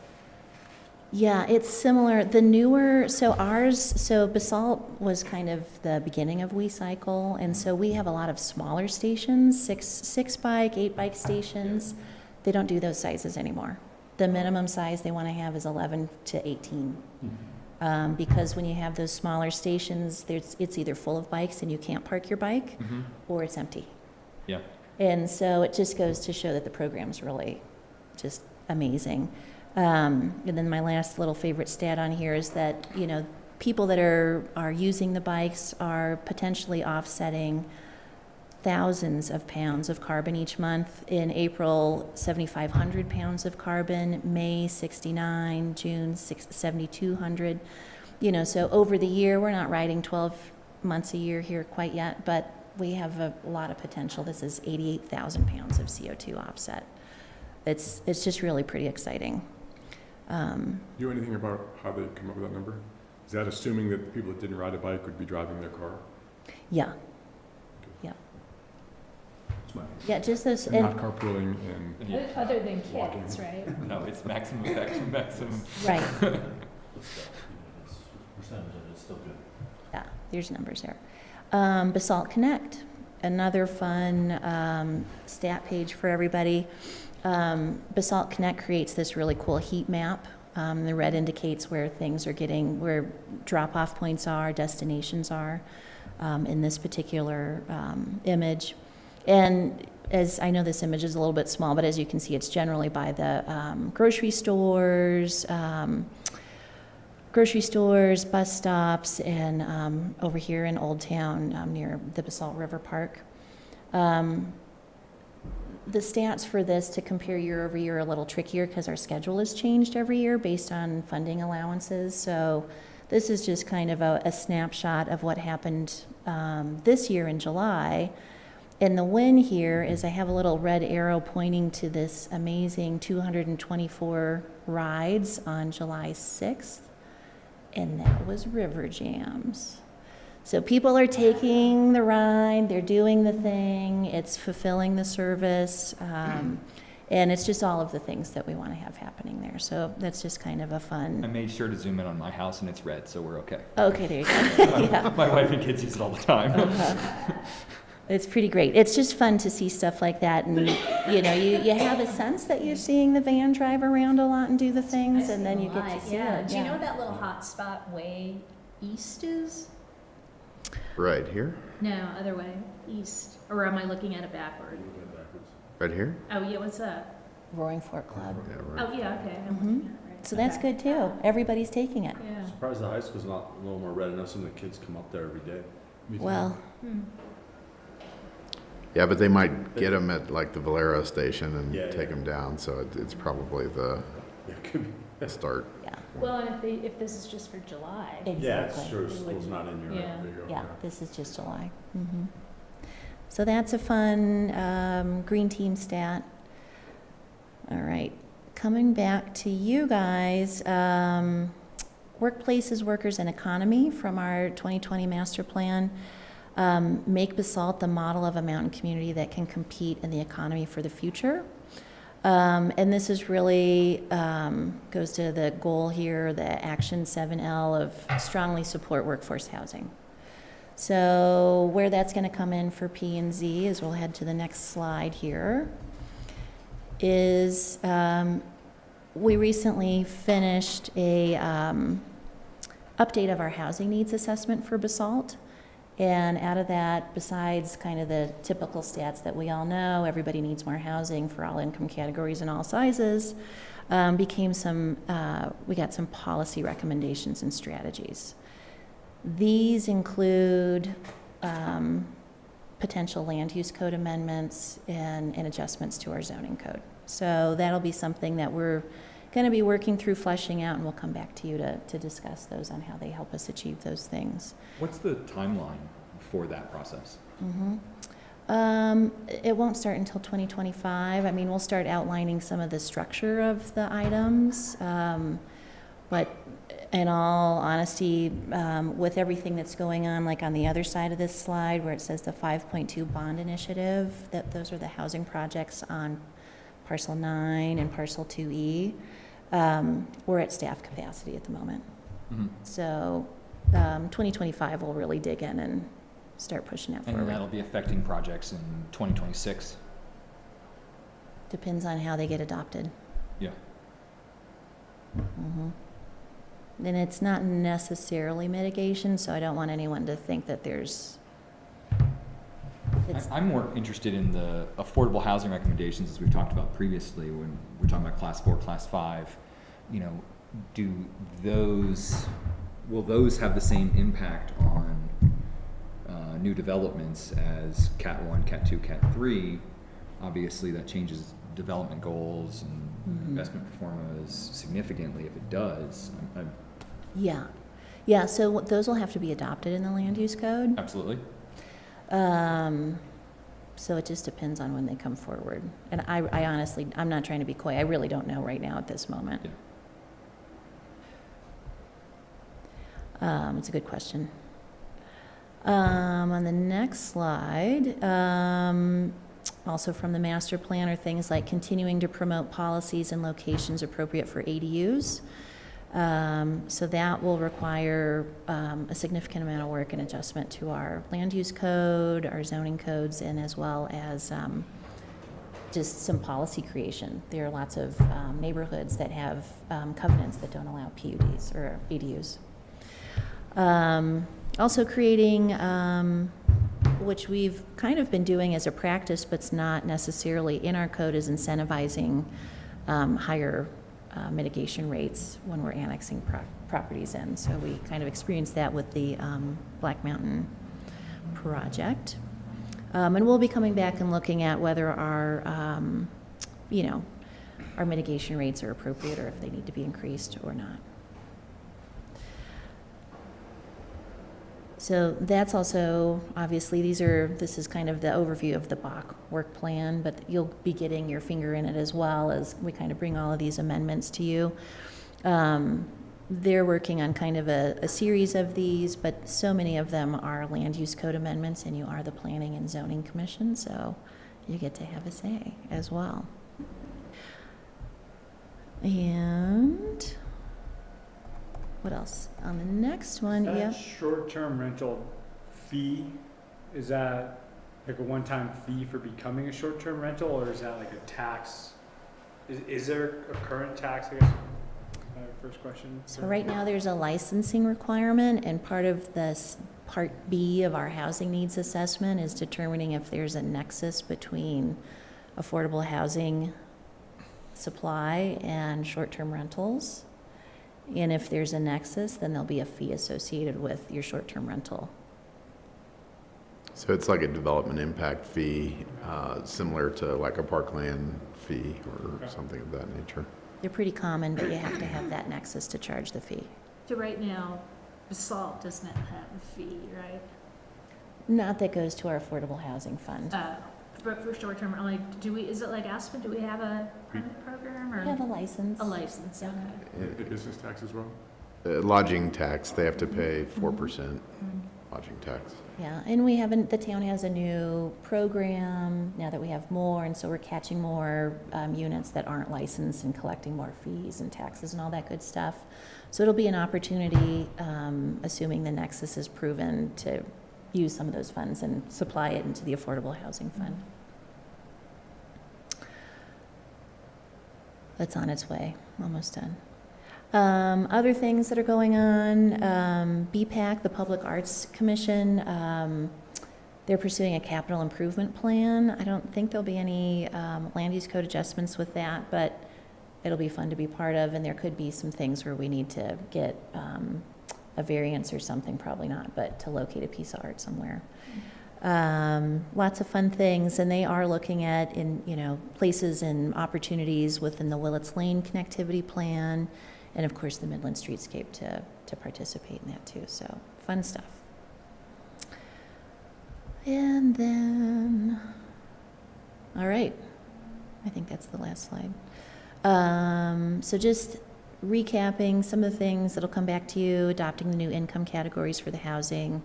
Yeah, it's similar. The newer, so Basalt was kind of the beginning of WeCycle, and so we have a lot of smaller stations, six bike, 8 bike stations. They don't do those sizes anymore. The minimum size they want to have is 11 to 18. Because when you have those smaller stations, it's either full of bikes and you can't park your bike, or it's empty. Yeah. And so it just goes to show that the program's really just amazing. And then my last little favorite stat on here is that, people that are using the bikes are potentially offsetting thousands of pounds of carbon each month. In April, 7,500 pounds of carbon, May, 69, June, 7,200. So over the year, we're not riding 12 months a year here quite yet, but we have a lot of potential. This is 88,000 pounds of CO2 offset. It's just really pretty exciting. Do you know anything about how they come up with that number? Is that assuming that people that didn't ride a bike would be driving their car? Yeah. Yeah, just those. And not carpooling and Other than walking. kids, right? No, it's maximum. Right. Percentage of it's still good. Yeah, there's numbers there. Basalt Connect, another fun stat page for everybody. Basalt Connect creates this really cool heat map. The red indicates where things are where drop-off points are, destinations are, in this particular image. And as I know this image is a little bit small, but as you can see, it's generally by the grocery stores, bus stops, and over here in Old Town near the Basalt River Park. The stats for this to compare year over year are a little trickier because our schedule has changed every year based on funding allowances. So this is just kind of a snapshot of what happened this year in July. And the win here is I have a little red arrow pointing to this amazing 224 rides on July 6th, and that was River Jams. So people are taking the ride, they're doing the thing, it's fulfilling the service, and it's just all of the things that we want to have happening there. So that's just kind of a I fun. made sure to zoom in on my house, and it's red, so we're okay. Okay, there you go. Yeah. My wife and kids use it all the time. It's pretty great. It's just fun to see stuff like that, and you have a sense that you're seeing the van drive around a lot and do the things, and then you get to see it. Do you know what that little hot spot way east is? Right here? No, other way, east. Or am I looking at it backward? Right here? Oh, yeah, what's that? Roaring Fork Club. Yeah, right. Oh, yeah, okay, I'm looking at it right. So that's Okay. good too. Everybody's taking it. Yeah. Surprised the high school's not a little more red. I know some of the kids come up there every day. Well, Yeah, but they might get them at like the Valero station and Yeah, take yeah. them down, so it's probably the Yeah, it could be. start. yeah, Well, and if this is just for July. Yeah, it's exactly. true. School's not in your. Yeah. there you go. Yeah, this is just July. So that's a fun green team stat. All right, coming back to you guys, workplaces, workers, and economy from our 2020 master plan. Make Basalt the model of a mountain community that can compete in the economy for the future. And this is really goes to the goal here, the Action 7L of strongly support workforce housing. So where that's going to come in for P and Z, as we'll head to the next slide here, is we recently finished a update of our housing needs assessment for Basalt. And out of that, besides kind of the typical stats that we all know, everybody needs more housing for all income categories and all sizes, we got some policy recommendations and strategies. These include potential land use code amendments and adjustments to our zoning code. So that'll be something that we're going to be working through fleshing out, and we'll come back to you to discuss those on how they help us achieve those things. What's the timeline for that process? It won't start until 2025. I mean, we'll start outlining some of the structure of the items. But in all honesty, with everything that's going on, like on the other side of this slide where it says the 5.2 bond initiative, that those are the housing projects on parcel 9 and parcel 2E. We're at staff capacity at the moment. So 2025 will really dig in and start pushing that forward. And that'll be affecting projects in 2026? Depends on how they get adopted. Yeah. And it's not necessarily mitigation, so I don't want anyone to think that there's, I'm more interested in the affordable housing recommendations, as we've talked about previously, when we're talking about class 4, class 5. You know, will those have the same impact on new developments as Cat 1, Cat 2, Cat 3? Obviously, that changes development goals and investment performance significantly if it does. Yeah, so those will have to be adopted in the land use code. Absolutely. So it just depends on when they come forward. And I honestly, I'm not trying to be coy, I really don't know right now at this moment. Yeah. It's a good question. On the next slide, also from the master plan, are things like continuing to promote policies and locations appropriate for ADUs. So that will require a significant amount of work and adjustment to our land use code, our zoning codes, and as well as just some policy creation. There are lots of neighborhoods that have covenants that don't allow PUDs or ADUs. Also creating, which we've kind of been doing as a practice, but it's not necessarily in our code, is incentivizing higher mitigation rates when we're annexing properties in. So we kind of experienced that with the Black Mountain project. And we'll be coming back and looking at whether our, our mitigation rates are appropriate or if they need to be increased or not. So that's also, obviously, this is kind of the overview of the Bach work plan, but you'll be getting your finger in it as well as we kind of bring all of these amendments to you. They're working on kind of a series of these, but so many of them are land use code amendments, and you are the Planning and Zoning Commission, so you get to have a say as well. And what else? On the next one, That short-term rental fee, is that like a one-time fee for becoming a short-term rental, or is that like a tax? Is there a current tax, I guess, my first question? So right now, there's a licensing requirement, and part of this Part B of our housing needs assessment is determining if there's a nexus between affordable housing supply and short-term rentals. And if there's a nexus, then there'll be a fee associated with your short-term rental. So it's like a development impact fee, similar to like a parkland fee or something of that nature. They're pretty common, but you have to have that nexus to charge the fee. So right now, Basalt does not have a fee, right? Not that goes to our affordable housing fund. But for short-term, like, is it like Aspen, do we have a permit program or? We have a license. A license, okay. The business tax as well? Lodging tax, they have to pay 4% lodging tax. Yeah, and the town has a new program now that we have more, and so we're catching more units that aren't licensed and collecting more fees and taxes and all that good stuff. So it'll be an opportunity, assuming the nexus is proven, to use some of those funds and supply it into the Affordable Housing Fund. That's on its way, almost done. Other things that are going on, BPAC, the Public Arts Commission, they're pursuing a capital improvement plan. I don't think there'll be any land use code adjustments with that, but it'll be fun to be part of, and there could be some things where we need to get a variance or something, probably not, but to locate a piece of art somewhere. Lots of fun things, and they are looking at places and opportunities within the Willets Lane connectivity plan, and of course the Midland Streetscape to participate in that too. So fun stuff. And then, all right, I think that's the last slide. So just recapping some of the things that'll come back to you, adopting the new income categories for the housing,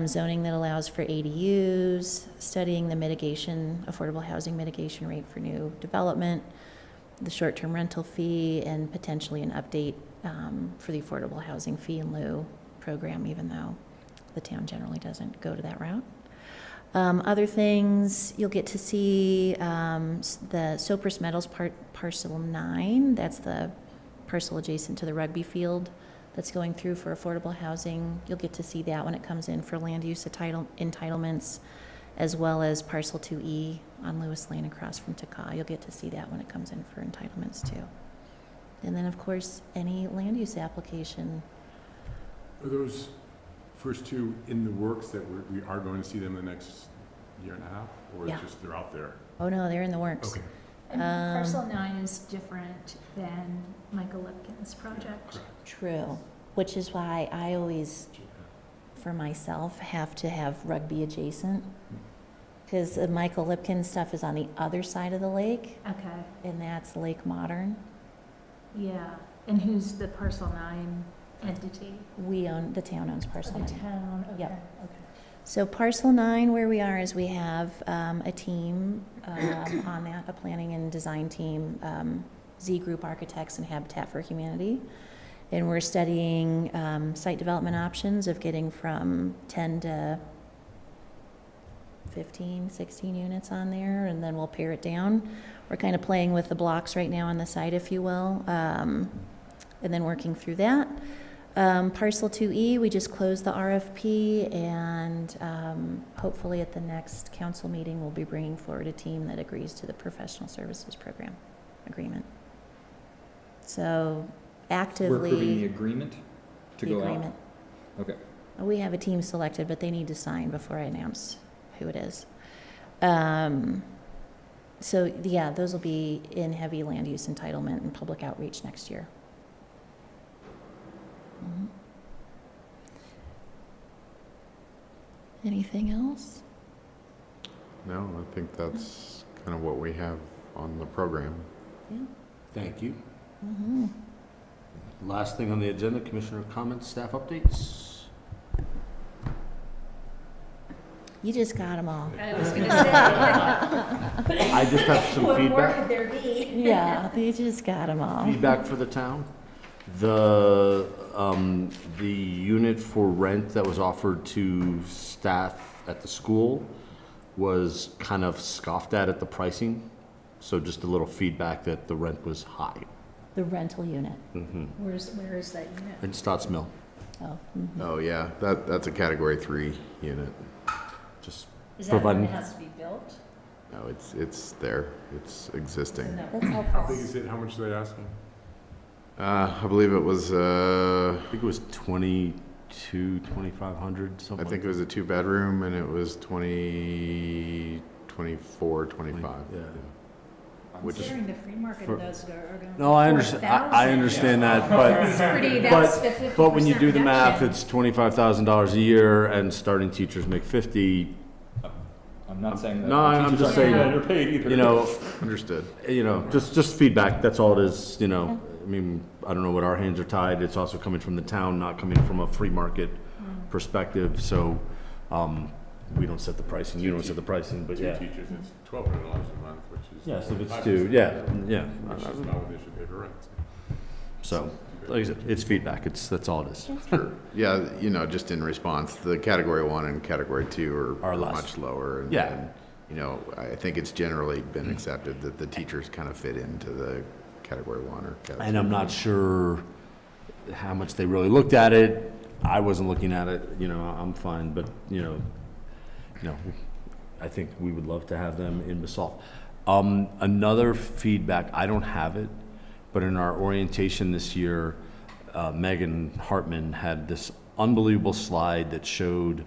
zoning that allows for ADUs, studying the mitigation, affordable housing mitigation rate for new development, the short-term rental fee, and potentially an update for the affordable housing fee in lieu program, even though the town generally doesn't go to that route. Other things, you'll get to see the Sopris Metals parcel 9. That's the parcel adjacent to the rugby field that's going through for affordable housing. You'll get to see that when it comes in for land use entitlements, as well as parcel 2E on Lewis Lane across from Taka. You'll get to see that when it comes in for entitlements too. And then, of course, any land use application. Are those first two in the works that we are going to see them in the next year and a half? Or Yeah. it's just they're out there? Oh, no, they're in the works. Okay. And parcel 9 is different than Michael Lipkin's project. True, which is why I always, for myself, have to have rugby adjacent. Because the Michael Lipkin stuff is on the other side of the lake, Okay, and that's Lake Modern. yeah. And who's the parcel 9 entity? The town owns parcel 9. The town, okay, Yep. okay. So parcel 9, where we are, is we have a team on that, a planning and design team, Z Group Architects and Habitat for Humanity. And we're studying site development options of getting from 10 to 15, 16 units on there, and then we'll pare it down. We're kind of playing with the blocks right now on the site, if you will, and then working through that. Parcel 2E, we just closed the RFP, and hopefully at the next council meeting, we'll be bringing forward a team that agrees to the professional services program agreement. So We're approving the actively, agreement to the go out? agreement. Okay. We have a team selected, but they need to sign before I announce who it is. So, yeah, those will be in heavy land use entitlement and public outreach next year. Mhm. Anything else? No, I think that's kind of what we have on the program. Thank you. Mhm. Last thing on the agenda, commissioner comments, staff updates. You just got them all. I was gonna say. I just have some feedback. could there be? Yeah, you just got them all. Feedback for the town. The unit for rent that was offered to staff at the school was kind of scoffed at the pricing. So just a little feedback that the rent was high. The rental unit. Where is that unit? In Stotts Mill. Oh, Oh, yeah, that's a category 3 unit. Just Is that one providing. that has to be built? No, it's there, it's existing. that's How big helpful. is it? How much are they asking? I believe it was, I think it was 2,500, I something. think it was a 2-bedroom, and it was 24, 25. Yeah. Which is, Considering the free market for- of those are going. No, I understand, I understand that, but, That's pretty, that's the 50% but when you do the math, reduction. it's $25,000 a year and starting teachers make 50. I'm not saying that. No, I'm teachers just aren't saying, getting underpaid either. you know, understood. just feedback, that's all it is, you know. I mean, I don't know what our hands are tied, it's also coming from the town, not coming from a free market perspective, so, we don't set the pricing, you don't set the pricing, but Two yeah. teachers, it's $1,200 a month, which is. Yes, if it's 5%, two, yeah. Which is not what they should pay for rent. So, like I said, it's feedback, that's all it is. Sure. Yeah, just in response, the category 1 and category 2 Are are less. much lower. And Yeah. and, I think it's generally been accepted that the teachers kind of fit into the category 1 or category. And I'm not sure how much they really looked at it. I wasn't looking at it, I'm fine, but, I think we would love to have them in Basalt. Another feedback, I don't have it, but in our orientation this year, Megan Hartman had this unbelievable slide that showed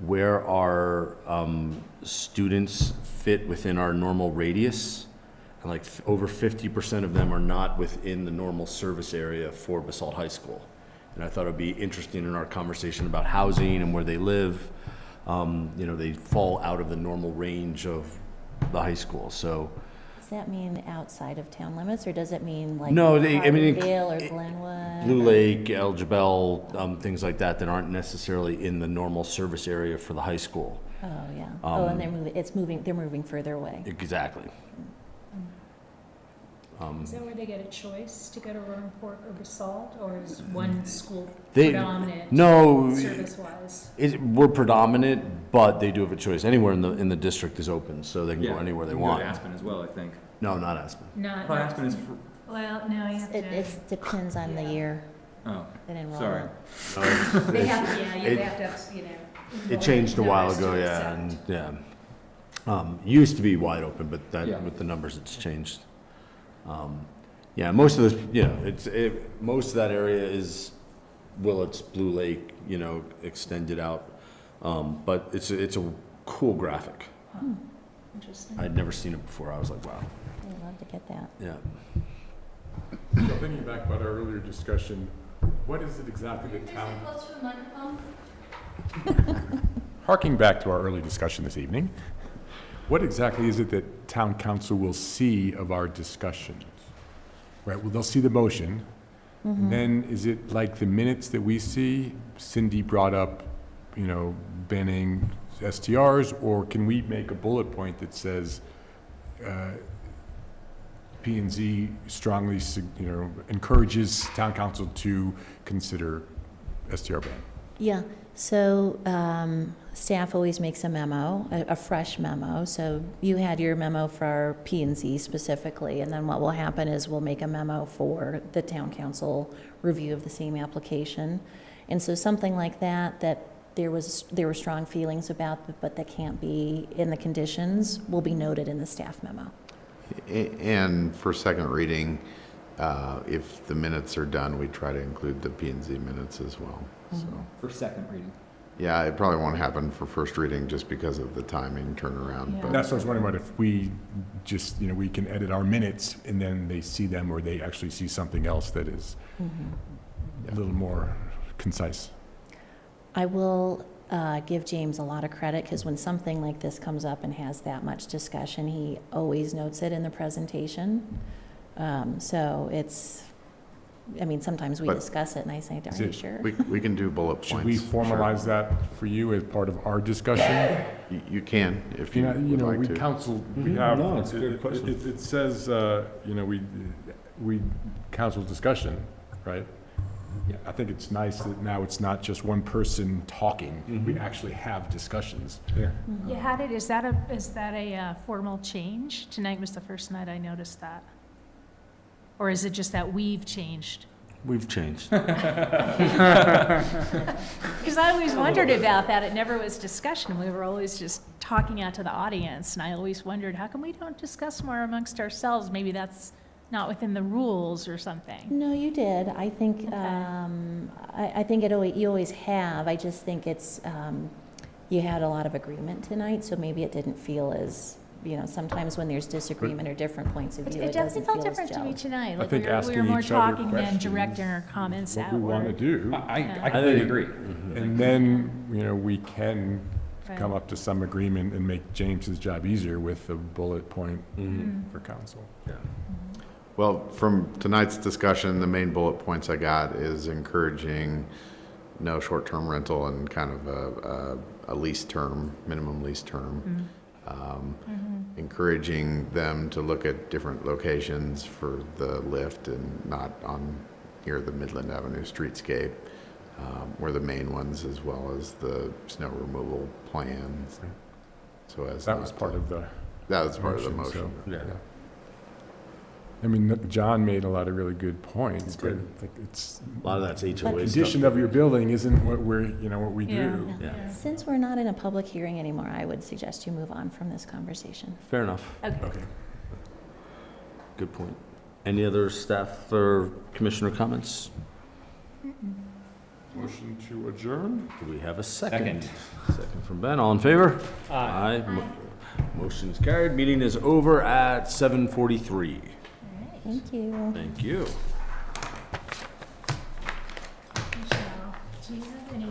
where our students fit within our normal radius. And like over 50% of them are not within the normal service area for Basalt High School. And I thought it'd be interesting in our conversation about housing and where they live, they fall out of the normal range of the high school, so. Does that mean outside of town limits, or does it mean like No, I mean, Hardingvale or Glenwood? Blue Lake, El Jebel, things like that aren't necessarily in the normal service area for the high school. Oh, yeah. And they're moving further away. Exactly. Is that where they get a choice to go to Roaring Fork or Basalt, or is one school They- predominant no, service-wise? We're predominant, but they do have a choice. Anywhere in the district is open, so they can go anywhere they want. Aspen as well, I think. No, not Aspen. Not, Aspen is, well, no, you have to. It depends on the year oh, and sorry. enrollment. They have, yeah, It- they have to, It changed a while ago, notice to yeah, accept. and, yeah. Used to be wide open, but Yeah. with the numbers, it's changed. Yeah, most of this, most of that area is Willits, Blue Lake, extended out. But it's a cool graphic. Interesting. I'd never seen it before. I was like, wow, I'd love to get that. yeah. So thinking back about our earlier discussion, what is it exactly that town? Harking back to our early discussion this evening, what exactly is it that town council will see of our discussions? Right, well, they'll see the motion. And then is it like the minutes that we see? Cindy brought up, banning STRs, or can we make a bullet point that says, P and Z strongly, encourages town council to consider STR ban? Yeah, so staff always makes a memo, a fresh memo. So you had your memo for P and Z specifically, and then what will happen is we'll make a memo for the town council review of the same application. And so something like that there were strong feelings about, but that can't be in the conditions, will be noted in the staff memo. And for second reading, if the minutes are done, we try to include the P and Z minutes as well. So, For second reading. yeah, it probably won't happen for first reading just because of the timing turnaround, but That's what I was wondering about, if we just, we can edit our minutes and then they see them, or they actually see something else that is a little more concise. I will give James a lot of credit, because when something like this comes up and has that much discussion, he always notes it in the presentation. So sometimes we But- discuss it and I say, are you sure? we can do bullet points. Should we sure. formalize that for you as part of our discussion? You can, if you would like we to. counsel, we have. No, it's a good question. It says, we counsel discussion, right? Yeah, I think it's nice that now it's not just one person talking. We actually have discussions. Yeah. You had it, is that a formal change? Tonight was the first night I noticed that. Or is it just that we've changed? We've changed. Because I always wondered about that. It never was discussion. We were always just talking out to the audience. And I always wondered, how come we don't discuss more amongst ourselves? Maybe that's not within the rules or something. No, you did. I think, Okay. I think you always have. I just think it's, you had a lot of agreement tonight, so maybe it didn't feel as, sometimes when there's disagreement or different points of view, it doesn't felt feel as different to me gelled. tonight. I Like think we were asking more each other talking than questions directing our comments What we want to outward. do. I completely agree. And then, we can Right. come up to some agreement and make James's job easier with a bullet point Mm-hmm. for council. Well, from tonight's discussion, the main bullet points I got is encouraging no short-term rental and kind of a lease term, minimum lease term. Encouraging them to look at different locations for the lift and not on near the Midland Avenue streetscape, were the main ones, as well as the snow removal plans. So as That was part of the That was part of the motion, so, motion. Yeah. I mean, John made a lot of really good points, He but did. I think it's, A lot of that's HOA condition stuff. of your building isn't what what we Yeah. do. Yeah. Since we're not in a public hearing anymore, I would suggest you move on from this conversation. Fair enough. Okay. Good point. Any other staff or commissioner comments? Motion to adjourn? Do we have a second? Second from Ben. All in favor? Aye. Motion is carried. Meeting is over at 7:43. Thank you. Thank you. Michelle, do you have any